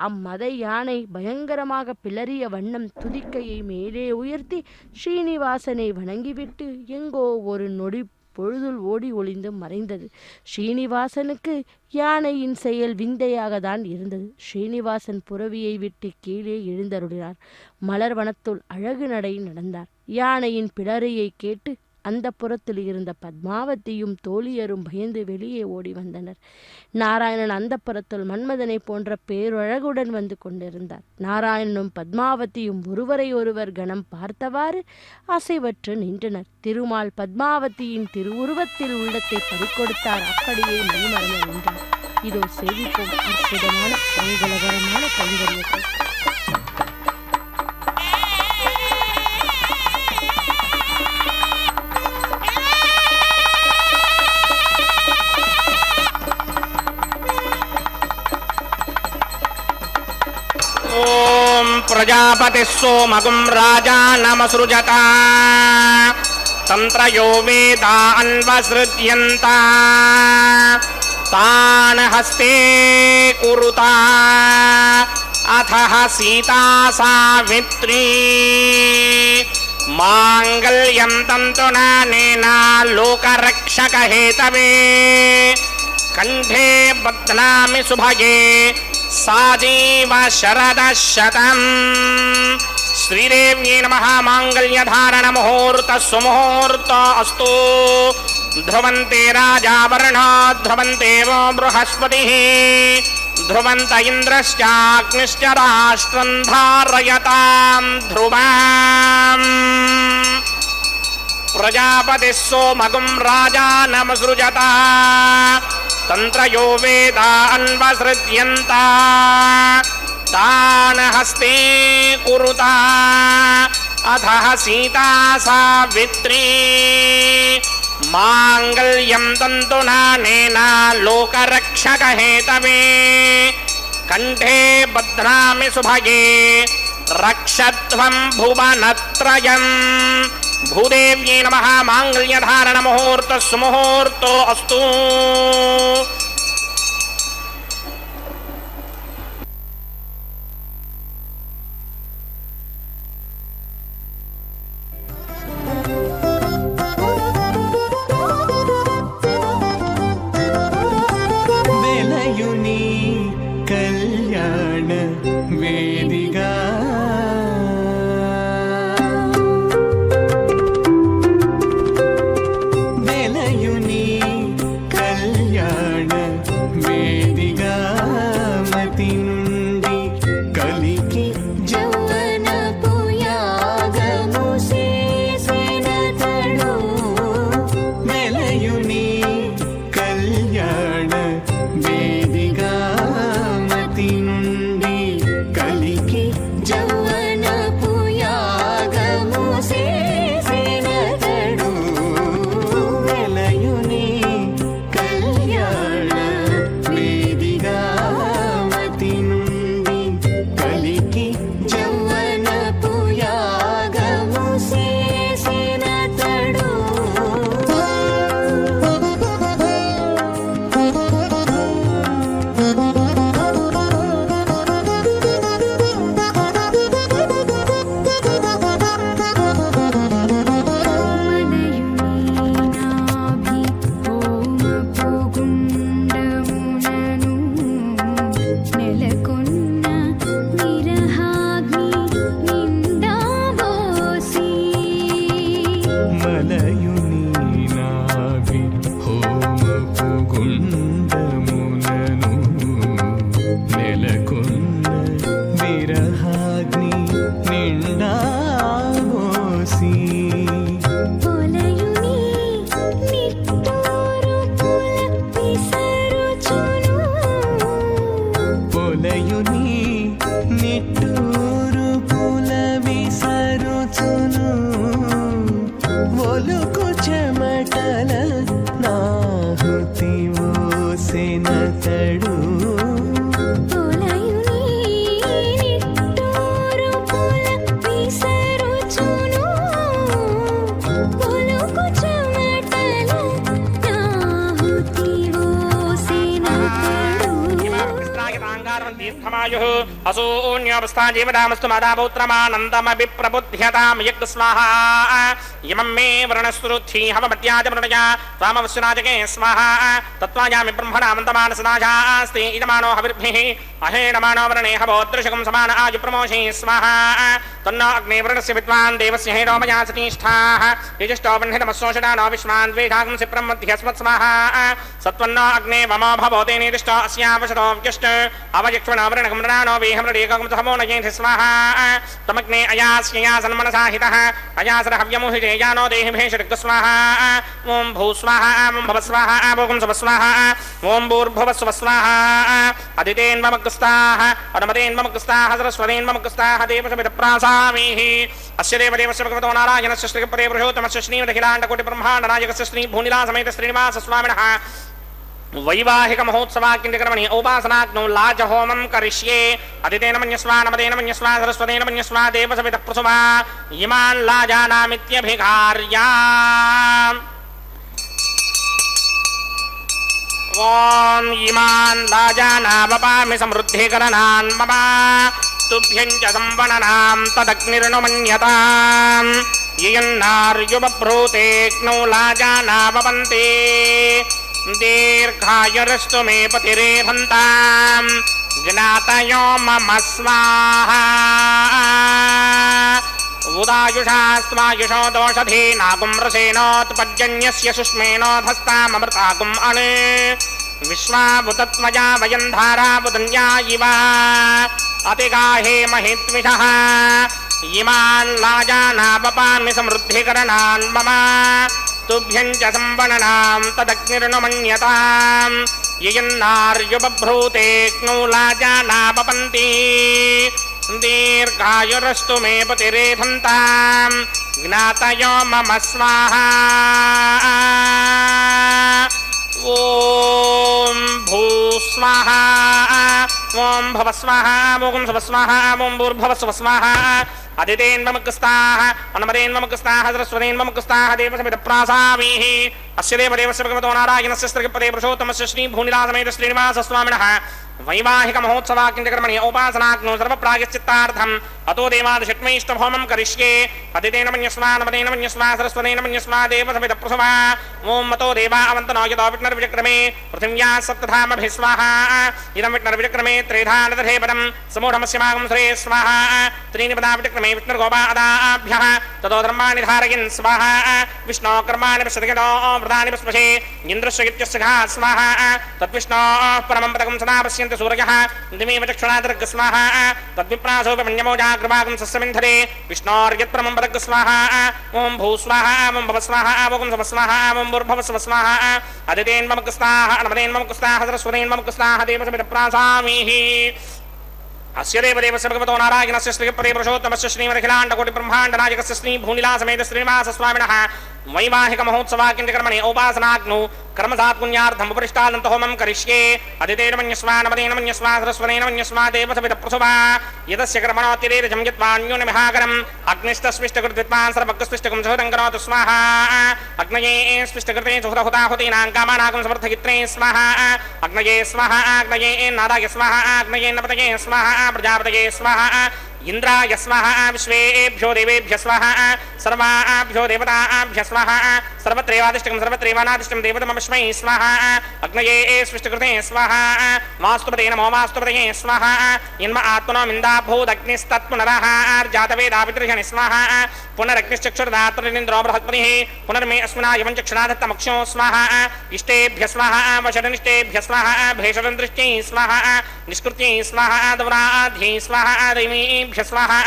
அம்மத யானை பயங்கரமாக பிளறிய வண்ணம் துதிக்கையை மேலே உயர்த்தி ஸ்ரீனிவாசனை வணங்கிவிட்டு எங்கோ ஒரு நொடி பொழுதுள் ஓடி ஒளிந்து மறைந்தது. ஸ்ரீனிவாசனுக்கு யானையின் செயல் விந்தையாக தான் இருந்தது. ஸ்ரீனிவாசன் புறவியை விட்டு கீழே எழுந்தருளினார். மலர்வனத்துள் அழகு நடை நடந்தார். யானையின் பிளறையை கேட்டு அந்த புறத்தில் இருந்த பத்மாவதியும் தோழியரும் பயந்து வெளியே ஓடி வந்தனர். நாராயணன் அந்த புறத்தில் மன்மதனை போன்ற பேரழகுடன் வந்து கொண்டிருந்தார். நாராயணனும் பத்மாவதியும் ஒருவரை ஒருவர் கணம் பார்த்தவாறு அசைவற்று நின்றனர். திருமால் பத்மாவதியின் திருவுருவத்தில் உள்ளத்தை பறிக்கொடுத்தார். அப்படியே மெய்மறந்து நின்றார். இதோ சேவிப்போம் அற்புதமான மங்களகரமான கைங்கரியத்தை. प्रजापतिः सोमगुं राजानमसृजत तन्त्रयो वेदा अन्वसृज्यन्त तान् हस्ते कुरुता अथः सीता सावित्री माङ्गल्यं तन्तुना नेना लोकरक्षकहेतवे कण्ठे बध्नामि सुभगे साजीव शरदशतम् श्रीदेव्यै नमः माङ्गल्यधारण मुहूर्त सुमुहूर्त अस्तु ध्रुवन्ते राजा वर्णा ध्रुवन्ते वो बृहस्पतिः ध्रुवन्त इन्द्रश्चाग्निश्च राष्ट्रं धारयतां ध्रुवम् प्रजापतिः सोमगुं राजानमसृजत तन्त्रयो वेदा अन्वसृज्यन्त तान् हस्ते कुरुता अथः सीता सावित्री माङ्गल्यं तन्तुना नेना लोकरक्षकहेतवे कण्ठे बध्नामि सुभगे रक्षध्वं भुवनत्रयम् भूदेव्यै नमः माङ्गल्यधारण मुहूर्त सुमुहूर्तो अस्तु वेलयुनी कल्याण वेदिका वेलयुनी कल्याण దీర్ఘమాయుః అసూన్యోపస్థా జీవదామస్తు మాదాపౌత్రమానందమభి ప్రబుధ్యతాం యగ్ స్వాహా ఇమం మే వృణస్తురుద్ధి హవమత్యాజమృణయ రామవస్సునాజకే స్వాహా తత్వాయామి బ్రహ్మణామంతమానసనాజాస్తి ఇదమానో హవిర్భిః అహేణమానో వృణే హవోదృశకం సమాన ఆజు ప్రమోషే స్వాహా తన్నో అగ్నే వృణస్య విద్వాన్ దేవస్య హేణోమయా సతీష్ఠాః యజిష్టో వహ్నితమస్సోషడానో విశ్వాన్ ద్వేషాగం సిప్రం మధ్యస్మత్ స్వాహా సత్వన్నో అగ్నే వమో భవోతే నిర్దిష్టో అస్యావశతో వ్యుష్ట అవయక్ష్మణో వృణకం మృణానో వేహమృడేకం సహమో నయేధి స్వాహా తమగ్నే అయాస్యయా సన్మనసాహితః అయాసర హవ్యముహిజేయానో దేహి భేషరిక్ స్వాహా ఓం భూ స్వాహా ఓం భవ స్వాహా ఓం శుభ స్వాహా ఓం భూర్భువస్వ స్వాహా అదితేన్మమగ్స్తాః అడమతేన్మమగ్స్తాః సరస్వతేన్మమగ్స్తాః దేవసమిత ప్రాసామీః అస్య దేవదేవస్య భగవతో నారాయణస్య శ్రీపదే పురుషోత్తమస్య శ్రీమదఖిలాండకోటి బ్రహ్మాండనాయకస్య శ్రీ భూనిలాసమేత శ్రీనివాస స్వామినః వైవాహిక మహోత్సవాకించకర్మణి ఔపాసనాగ్నౌ లాజహోమం కరిష్యే అదితేన మన్యస్వా నమదేన మన్యస్వా సరస్వతేన మన్యస్వా దేవసమిత ప్రసుమా ఇమాన్ లాజానామిత్యభిఘార్యా ఓం ఇమాన్ లాజానావపామి సమృద్ధికరణాన్ మమ తుభ్యం చ సంవననాం తదగ్నిర్నుమన్యతాం యయన్నార్యుబభ్రూతేగ్నౌ లాజానావపంతే దీర్ఘాయురస్తు మే పతిరేభంతాం జ్ఞాతయో మమ స్వాహా ఉదాయుషా స్వాయుషో దోషధీనాగుం రసేనోత్పర్జన్యస్య సుష్మేనోధస్తామమృతాగుం అణే విశ్వాభుతత్వయా వయం ధారాబుధన్యా ఇవ అతిగాహే మహిత్విషః ఇమాన్ లాజానావపామి సమృద్ధికరణాన్ మమ తుభ్యం చ సంవననాం తదగ్నిర్నుమన్యతాం యయన్నార్యుబభ్రూతేగ్నౌ లాజానావపంతి దీర్ఘాయురస్తు మే పతిరేభంతాం జ్ఞాతయో మమ స్వాహా ఓం భూ స్వాహా ఓం భవ స్వాహా ఓం శుభ స్వాహా ఓం భూర్భువస్వ స్వాహా అదితేన్మమగ్స్తాః అనమదేన్మమగ్స్తాః సరస్వతేన్మమగ్స్తాః దేవసమిత ప్రాసామీః అస్య దేవదేవస్య భగవతో నారాయణస్య శ్రీపదే పురుషోత్తమస్య శ్రీ భూనిలాసమేత శ్రీనివాస స్వామినః వైవాహిక మహోత్సవాకించకర్మణి ఔపాసనాగ్నౌ సర్వప్రాయశ్చిత్తార్థం అతో దేవాదిషట్మైష్టభోమం కరిష్యే అదితేన మన్యస్వా నమదేన మన్యస్వా సరస్వతేన మన్యస్వా దేవసమిత ప్రసుమా ఓం మతో దేవా అవంతనో యదో విఘ్నర్విచక్రమే పృథివ్యా సప్తధామభిः స్వాహా ఇదం విఘ్నర్విచక్రమే త్రేధానదధే పదం సమూఢమస్యమాగం శ్రే స్వాహా త్రీని పదా విచక్రమే విష్ణుర్గోపాదాభ్యः తతో ధర్మాణి ధారయన్ స్వాహా విష్ణో కర్మాణి పశ్యతిగతో వృతాని పస్పశే ఇంద్రస్య ఇత్యస్య ఘా స్వాహా తద్విష్ణో పరమం పదకం సదా పశ్యంతి సూర్యః దిమేవ చక్షుణాదర్గ స్వాహా తద్విప్రాసోపి మన్యమోజాగ్రభాగం సస్యమింధరే విష్ణోర్యత్పరమం పదక స్వాహా ఓం భూ స్వాహా ఓం భవ స్వాహా ఓం శుభ స్వాహా ఓం భూర్భువస్వ స్వాహా అదితేన్మమగ్స్తాః అనమదేన్మమగ్స్తాః సరస్వతేన్మమగ్స్తాః దేవసమిత ప్రాసామీః అస్య దేవదేవస్య భగవతో నారాయణస్య శ్రీపదే పురుషోత్తమస్య శ్రీమదఖిలాండకోటి బ్రహ్మాండనాయకస్య శ్రీ భూనిలాసమేత శ్రీనివాస స్వామినః వైవాహిక మహోత్సవాకించకర్మణి ఔపాసనాగ్నౌ కర్మసాత్పుణ్యార్థం ఉపరిష్టానంత హోమం కరిష్యే అదితేన మన్యస్వా నమదేన మన్యస్వా సరస్వతేన మన్యస్వా దేవసమిత ప్రసుమా యదస్య కర్మణోతిరేజం యత్వాన్యోన్యమిహాగరం అగ్నిష్టస్విష్టకృద్విద్వాన్ సర్వగ్స్విష్టకం సుహృదం కరోతు స్వాహా అగ్నయే స్విష్టకృతే సుహృదహుతాహుతీనాం కామానాగం సమర్థగిత్రే స్వాహా అగ్నయే స్వాహా అగ్నయే నాదాయ స్వాహా అగ్నయే నపతయే స్వాహా ప్రజాపతయే స్వాహా ఇంద్రాయ స్వాహా విశ్వేభ్యో దేవేభ్య స్వాహా సర్వాభ్యో దేవతాభ్య స్వాహా సర్వత్రైవాదిష్టకం సర్వత్రైవానాదిష్టం దేవతమస్మై స్వాహా అగ్నయే స్విష్టకృతే స్వాహా వాస్తుపతే నమో వాస్తుపతయే స్వాహా యన్మ ఆత్మనో మిందాభూదగ్నిస్తత్పునరహార్జాతవేదాపితృహని స్వాహా పునరగ్నిశ్చక్షుర్దాత్రేంద్రో బృహత్పతిః పునర్మే అస్మినాయవం చక్షురాధత్తమక్షో స్వాహా ఇష్టేభ్య స్వాహా వషడనిష్టేభ్య స్వాహా భేషడందృష్ట్యై స్వాహా నిష్కృత్యై స్వాహా దౌరాధ్యై స్వాహా దైమీభ్య స్వాహా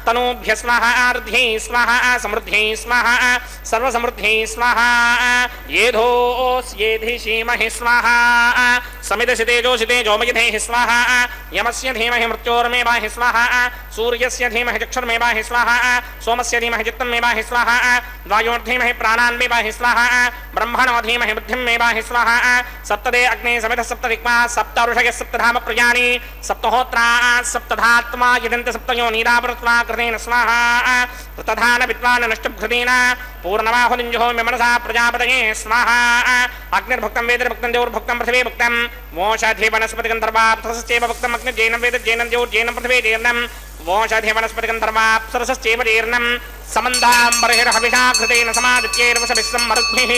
తనూభ్య స్వాహా ఆర్ధ్యై స్వాహా సమృద్ధ్యై స్వాహా సర్వసమృద్ధ్యై స్వాహా ఏధోస్యేధిషీమహి స్వాహా సమిదశితేజోషితేజోమయధేః స్వాహా యమస్య ధీమహి మృత్యోర్మేవాహి స్వాహా సూర్యస్య ధీమహి చక్షుర్మేవాహి స్వాహా సోమస్య ధీమహి చిత్తంమేవాహి స్వాహా వాయోర్ధీమహి ప్రాణాన్మేవాహి స్వాహా బ్రహ్మణో ధీమహి బుద్ధిమేవాహి స్వాహా సప్తదే అగ్నే సమిధ సప్తదిక్మా సప్త ఋషయः సప్తధామ ప్రజాని సప్తహోత్రా సప్తధాత్మా యదంత సప్తయో నీరావృత్వా కృతేన స్వాహా కృతధాన విద్వాన్ నష్టభృతేన పూర్ణమాహులింజో మనసా ప్రజాపతయే స్వాహా అగ్నిర్భుక్తం వేదిర్భుక్తం దేవర్భుక్తం పృథివీభుక్తం वोषाधि वनस्पति गंधर्वाप्सरसश्चैव भक्तम् अग्निर्जैनं वेद जैनं ज्योर् जैनं पृथिवी जैनं वोषाधि वनस्पति गंधर्वाप्सरसश्चैव जैर्नं समन्दाम्बरहिर्हविषा घृतेन समादित्यैर्वशभिः मरुद्भिः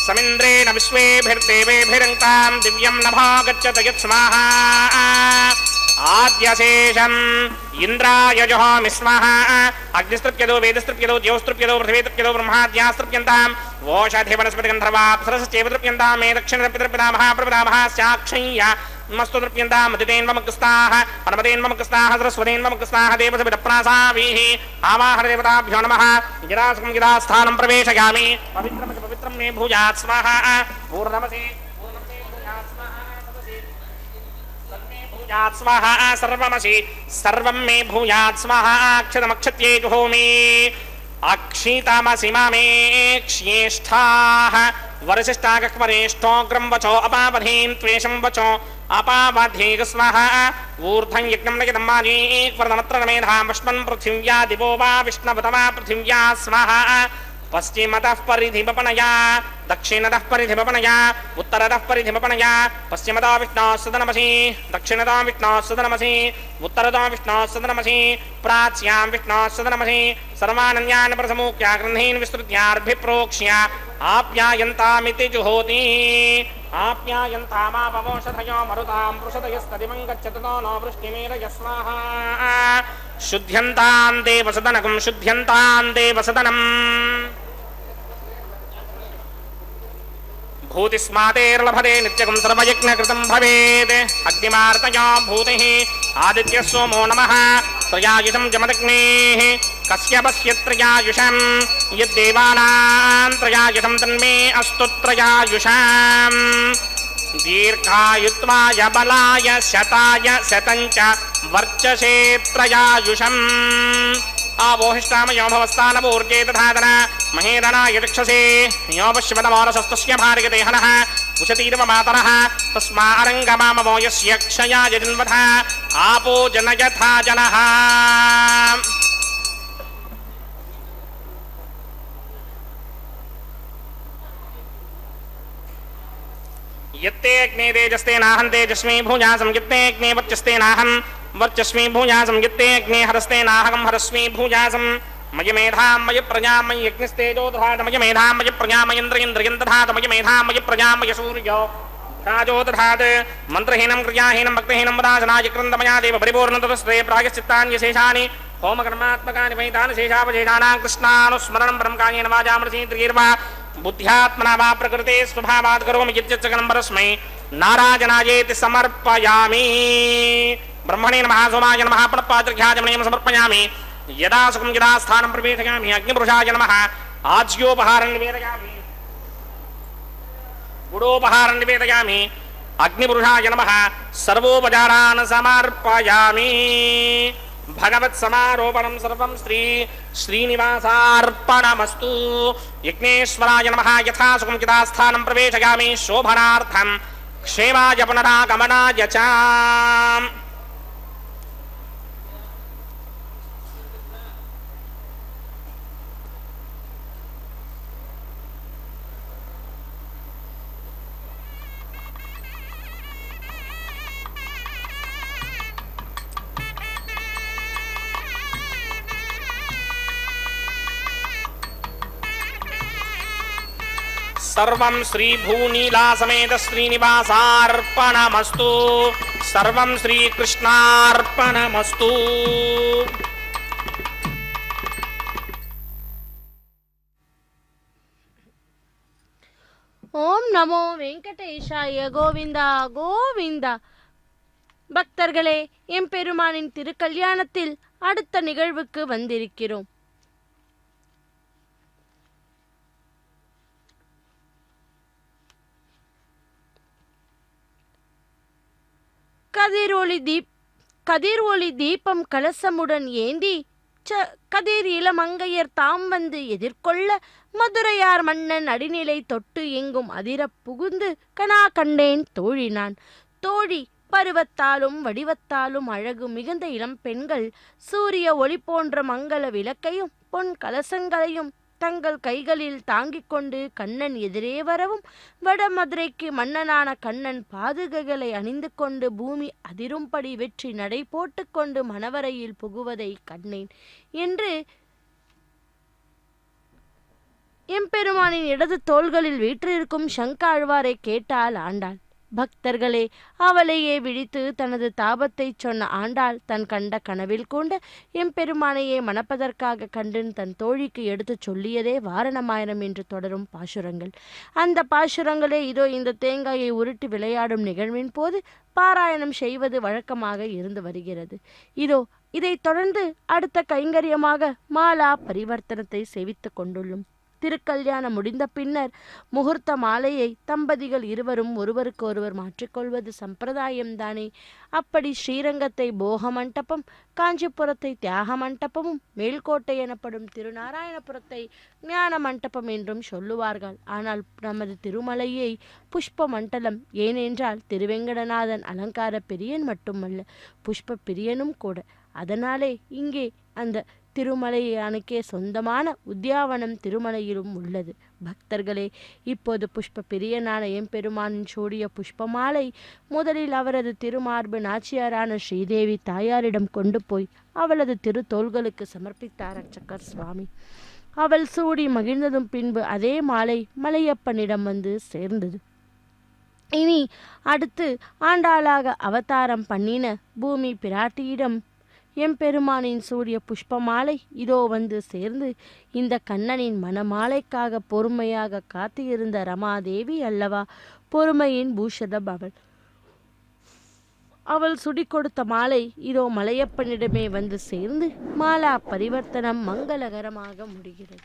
समिन्द्रेण विश्वेभिर्देवेभिरङ्कां दिव्यं नभो गच्छत यत्स्वाहा आद्यशेषम् इंद्राय जुहोमि स्वाहा अग्निस्तृप्यदो वेदस्तृप्यदो ज्योस्तृप्यदो पृथिवीतृप्यदो ब्रह्माद्यास्तृप्यन्ताम् वोषाधि वनस्पति गन्धर्वाप्सरसश्चैव तृप्यन्तां मे दक्षिणतृप्यतृप्यतामः प्रपदामः साक्षय्य मस्तु तृप्यन्ताम् अदितेन्वमुक्ताः परमतेन्वमुक्ताः सरस्वतेन्वमुक्ताः देवसविदप्रासाभिः आवाहनदेवताभ्यो नमः गिरासकं गिरास्थानं प्रवेशयामि पवित्रमसि पवित्रं मे भूयात् स्वाहा पूर्णमसि स्वाहा सर्वमसि सर्वं मे भूयात् स्वाहा अक्षतमक्षत्ये जुहोमि अक्षितमसि मामे क्ष्येष्ठाः वरसिष्ठागक्वरेष्ठोऽग्रं वचो अपावधीं त्वेषं वचो अपावधीग स्वाहा ऊर्ध्वं यज्ञं नयदं माजीक्वरदमत्र मेधां पुष्पं पृथिव्या दिवो वा विष्णवतमा पृथिव्या स्वाहा पश्चिमतः परिधिवपनया दक्षिणतः परिधिवपनया उत्तरतः परिधिवपनया पश्चिमतः विष्णोः सदनमसि दक्षिणतः विष्णोः सदनमसि उत्तरतः विष्णोः सदनमसि प्राच्यां विष्णोः सदनमसि सर्वानन्यान् प्रसमुख्या ग्रन्थीन् विस्तृत्यार्भिप्रोक्ष्य आप्यायन्तामिति जुहोति आप्यायन्तामापवोषधयो मरुतां पृषदयस्तदिवं गच्छतो नो वृष्टिमेरय स्वाहा शुद्ध्यन्तां देवसदनकं शुद्ध्यन्तां देवसदनम् भूतिस्मातेर्लभते नित्यकं सर्वयज्ञकृतं भवेत् अग्निमार्तया भूतिः आदित्यः सोमो नमः त्रयायुषं जमदग्नेः कश्यपस्य त्रयायुषं यद्देवानां त्रयायुषं तन्मे अस्तु त्रयायुषम् दीर्घायुत्वाय बलाय शताय शतञ्च वर्चसे त्रयायुषम् आवोहिष्टामयो भवस्तानवोर्जे दधातन महेदनाय चक्षसे यो पश्यमतमोरसस्तस्य भार्यते हनः उशतीर्व मातरः तस्मारङ्गमामवो यस्य क्षयाय जन्वथ आपो जनयथा जनः यत्ते अग्ने तेजस्ते नाहं तेजस्मी भूयासं यत्ते अग्ने वर्चस्ते नाहं वर्चस्मी भूयासं यत्ते अग्ने हरस्ते नाहं हरस्मी भूयासं मयि मेधां मयि प्रजां मयि यज्ञस्तेजो दधात मयि मेधां मयि प्रजां मयि इन्द्रियं दधात मयि मेधां मयि प्रजां मयि सूर्यो राजो दधात मन्त्रहीनं क्रियाहीनं भक्तिहीनं वदासनाय क्रन्दमया देव परिपूर्णतस्ते प्रायश्चित्तान्यशेषानि होमकर्मात्मकानि वैतानि शेषावशेषाणां कृष्णानुस्मरणं ब्रह्मकायेन वाजामृतीन्द्रियैर्वा बुद्ध्यात्मना वा प्रकृते स्वभावात् करोमि यच्चकनं परस्मै नारायणायेति समर्पयामि ब्रह्मणे नमः सोमाय नमः प्रणपात्रघ्याजमनेन समर्पयामि यदा सुखं यदा स्थानं प्रवेशयामि अग्निपुरुषाय नमः आज्योपहारं निवेदयामि गुडोपहारं निवेदयामि अग्निपुरुषाय नमः सर्वोपचारान् समर्पयामि भगवत्समारोपणं सर्वं श्री श्रीनिवासार्पणमस्तु यज्ञेश्वराय नमः यथा सुखं यथा स्थानं प्रवेशयामि शोभनार्थं क्षेमाय पुनरागमनाय च सर्वं श्री भूनीला समेत श्रीनिवासार्पणमस्तु सर्वं श्रीकृष्णार्पणमस्तु ஓம் நமோ வெங்கடேஷாய கோவிந்தா கோவிந்தா. பக்தர்களே, எம்பெருமானின் திருக்கல்யாணத்தில் அடுத்த நிகழ்வுக்கு வந்திருக்கிறோம். கதிர் ஒளி தீபம் கலசமுடன் ஏந்தி கதிர் இளமங்கையர் தாம் வந்து எதிர்கொள்ள மதுரையார் மன்னன் அடிநிலை தொட்டு எங்கும் அதிரப் புகுந்து கனா கண்டேன் தோழி நான். தோழி பருவத்தாலும் வடிவத்தாலும் அழகு மிகுந்த இளம் பெண்கள் சூரிய ஒளி போன்ற மங்கள விளக்கையும் பொன் கலசங்களையும் தங்கள் கைகளில் தாங்கிக் கொண்டு கண்ணன் எதிரே வரவும், வடமதுரைக்கு மன்னனான கண்ணன் பாதுகைகளை அணிந்து கொண்டு பூமி அதிரும்படி வெற்றி நடை போட்டு கொண்டு மணவரையில் புகுவதை கண்டேன் என்று எம்பெருமானின் இடது தோள்களில் வீற்றிருக்கும் சங்க ஆழ்வாரை கேட்டாள் ஆண்டாள். பக்தர்களே, அவளையே விழித்து தனது தாபத்தை சொன்ன ஆண்டாள் தன் கண்ட கனவில் கொண்ட எம்பெருமானையே மணப்பதற்காக கண்டன் தன் தோழிக்கு எடுத்துச் சொல்லியதே வாரணமாயிரம் என்று தொடரும் பாசுரங்கள். அந்த பாசுரங்களே இதோ இந்த தேங்காயை உருட்டி விளையாடும் நிகழ்வின் போது பாராயணம் செய்வது வழக்கமாக இருந்து வருகிறது. இதோ இதைத் தொடர்ந்து அடுத்த கைங்கரியமாக மாலா பரிவர்த்தனத்தை சேவித்து கொண்டுள்ளோம். திருக்கல்யாணம் முடிந்த பின்னர் முகூர்த்த மாலையை தம்பதிகள் இருவரும் ஒருவருக்கு ஒருவர் மாற்றிக்கொள்வது சம்பிரதாயம்தானே. அப்படி ஸ்ரீரங்கத்தை போக மண்டபம், காஞ்சிபுரத்தை தியாக மண்டபமும், மேல்கோட்டை எனப்படும் திருநாராயணபுரத்தை ஞான மண்டபம் என்றும் சொல்லுவார்கள். ஆனால் நமது திருமலையை புஷ்ப மண்டலம். ஏனென்றால் திருவெங்கடநாதன் அலங்கார பிரியன் மட்டுமல்ல, புஷ்ப பிரியனும் கூட. அதனாலே இங்கே அந்த திருமலையானுக்கே சொந்தமான உத்தியாவனம் திருமலையிலும் உள்ளது. பக்தர்களே, இப்போது புஷ்ப பிரியனான எம்பெருமானின் சூடிய புஷ்பமாலை முதலில் அவரது திருமார்பு நாச்சியாரான ஸ்ரீதேவி தாயாரிடம் கொண்டு போய் அவளது திருத்தோள்களுக்கு சமர்ப்பித்தார் அர்ச்சகர் சுவாமி. அவள் சூடி மகிழ்ந்ததும் பின்பு அதே மாலை மலையப்பனிடம் வந்து சேர்ந்தது. இனி அடுத்து ஆண்டாளாக அவதாரம் பண்ணின பூமி பிராட்டியிடம் எம்பெருமானின் சூரிய புஷ்பமாலை இதோ வந்து சேர்ந்து இந்த கண்ணனின் மணமாலைக்காக பொறுமையாக காத்திருந்த ரமாதேவி அல்லவா. பொறுமையின் பூஷதம் அவள். அவள் சுடி கொடுத்த மாலை இதோ மலையப்பனிடமே வந்து சேர்ந்து மாலா பரிவர்த்தனம் மங்களகரமாக முடிகிறது.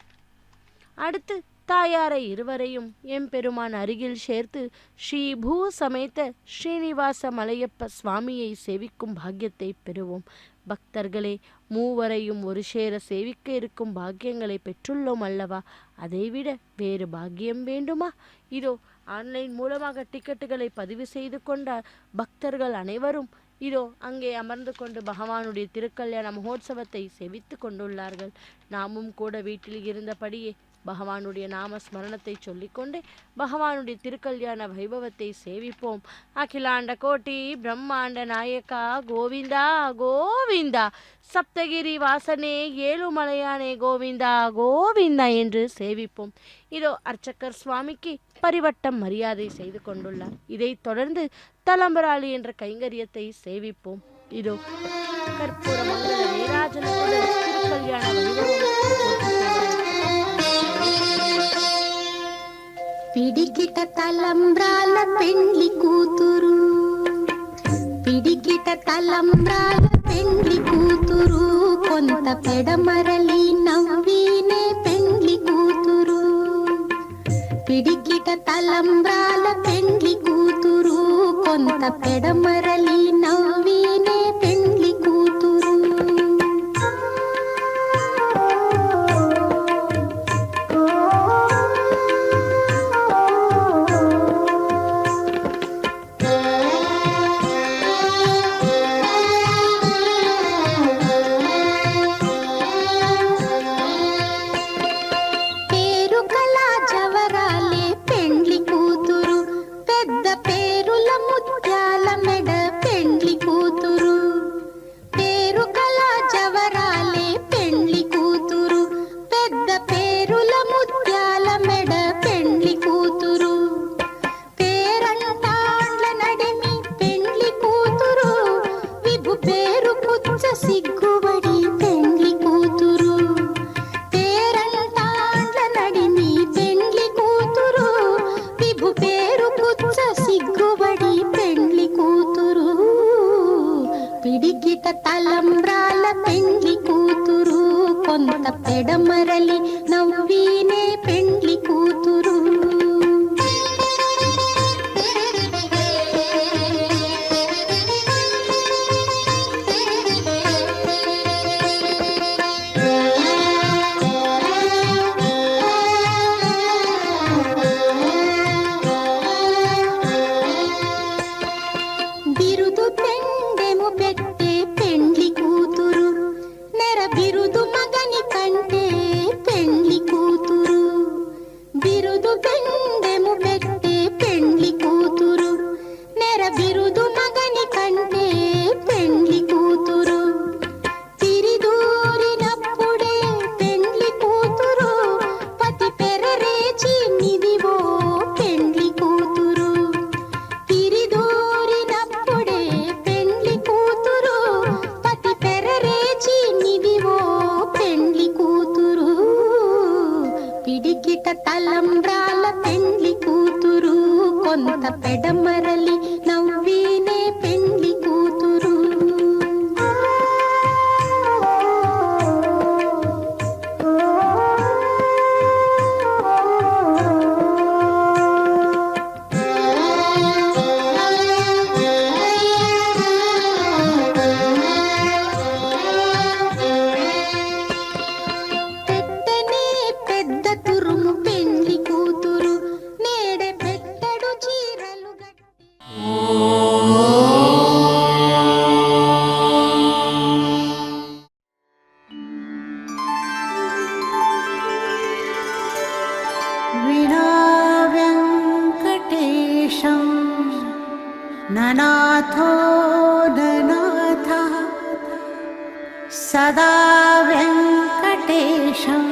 அடுத்து தாயாரை இருவரையும் எம்பெருமான் அருகில் சேர்த்து ஸ்ரீபூ சமேத ஸ்ரீனிவாச மலையப்ப சுவாமியை சேவிக்கும் பாக்கியத்தை பெறுவோம். பக்தர்களே, மூவரையும் ஒரு சேர சேவிக்க இருக்கும் பாக்கியங்களை பெற்றுள்ளோம் அல்லவா. அதைவிட வேறு பாக்கியம் வேண்டுமா? இதோ ஆன்லைன் மூலமாக டிக்கெட்டுகளை பதிவு செய்து கொண்ட பக்தர்கள் அனைவரும் இதோ அங்கே அமர்ந்து கொண்டு பகவானுடைய திருக்கல்யாண மகோத்சவத்தை சேவித்து கொண்டுள்ளார்கள். நாமும் கூட வீட்டில் இருந்தபடியே பகவானுடைய நாம ஸ்மரணத்தை சொல்லிக்கொண்டே பகவானுடைய திருக்கல்யாண வைபவத்தை சேவிப்போம். அகிலாண்ட கோட்டி பிரம்மாண்ட நாயக்கா கோவிந்தா கோவிந்தா, சப்தகிரி வாசனே ஏழுமலையானே கோவிந்தா கோவிந்தா என்று சேவிப்போம். இதோ அர்ச்சகர் சுவாமிக்கு பரிவட்டம் மரியாதை செய்து கொண்டுள்ளார். இதைத் தொடர்ந்து தலம்பராளி என்ற கைங்கரியத்தை சேவிப்போம். இதோ கற்பூர மங்கள நீராஜனத்துடன் திருக்கல்யாண வைபவம். పిడికిట తలంబ్రాల పెండ్లి కూతురు, పిడికిట తలంబ్రాల పెండ్లి కూతురు, కొంత పెడమరలి నవ్వినే పెండ్లి కూతురు. పిడికిట తలంబ్రాల పెండ్లి కూతురు, కొంత పెడమరలి నవ్వినే పెండ్లి కూతురు. తలంబ్రాల పెండ్లి కూతురు, కొంత పెడమరలి నవ్వినే పెండ్లి కూతురు. బిరుదు పెండెము పెట్టే పెండ్లి కూతురు, నెర బిరుదు మగని కంటే పెండ్లి కూతురు. सदा वेङ्कटेशं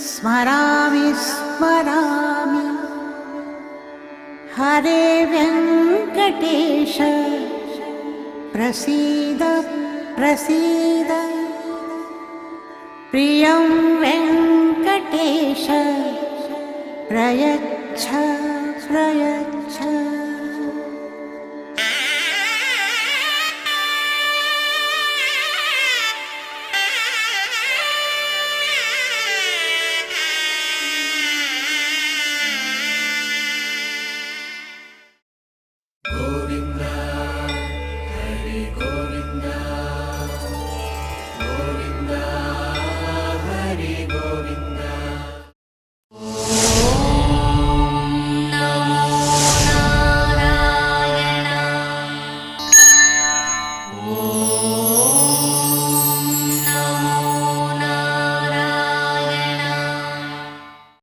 स्मरामि स्मरामि हरे वेङ्कटेश प्रसीद प्रसीद प्रियं वेङ्कटेश प्रयच्छ प्रयच्छ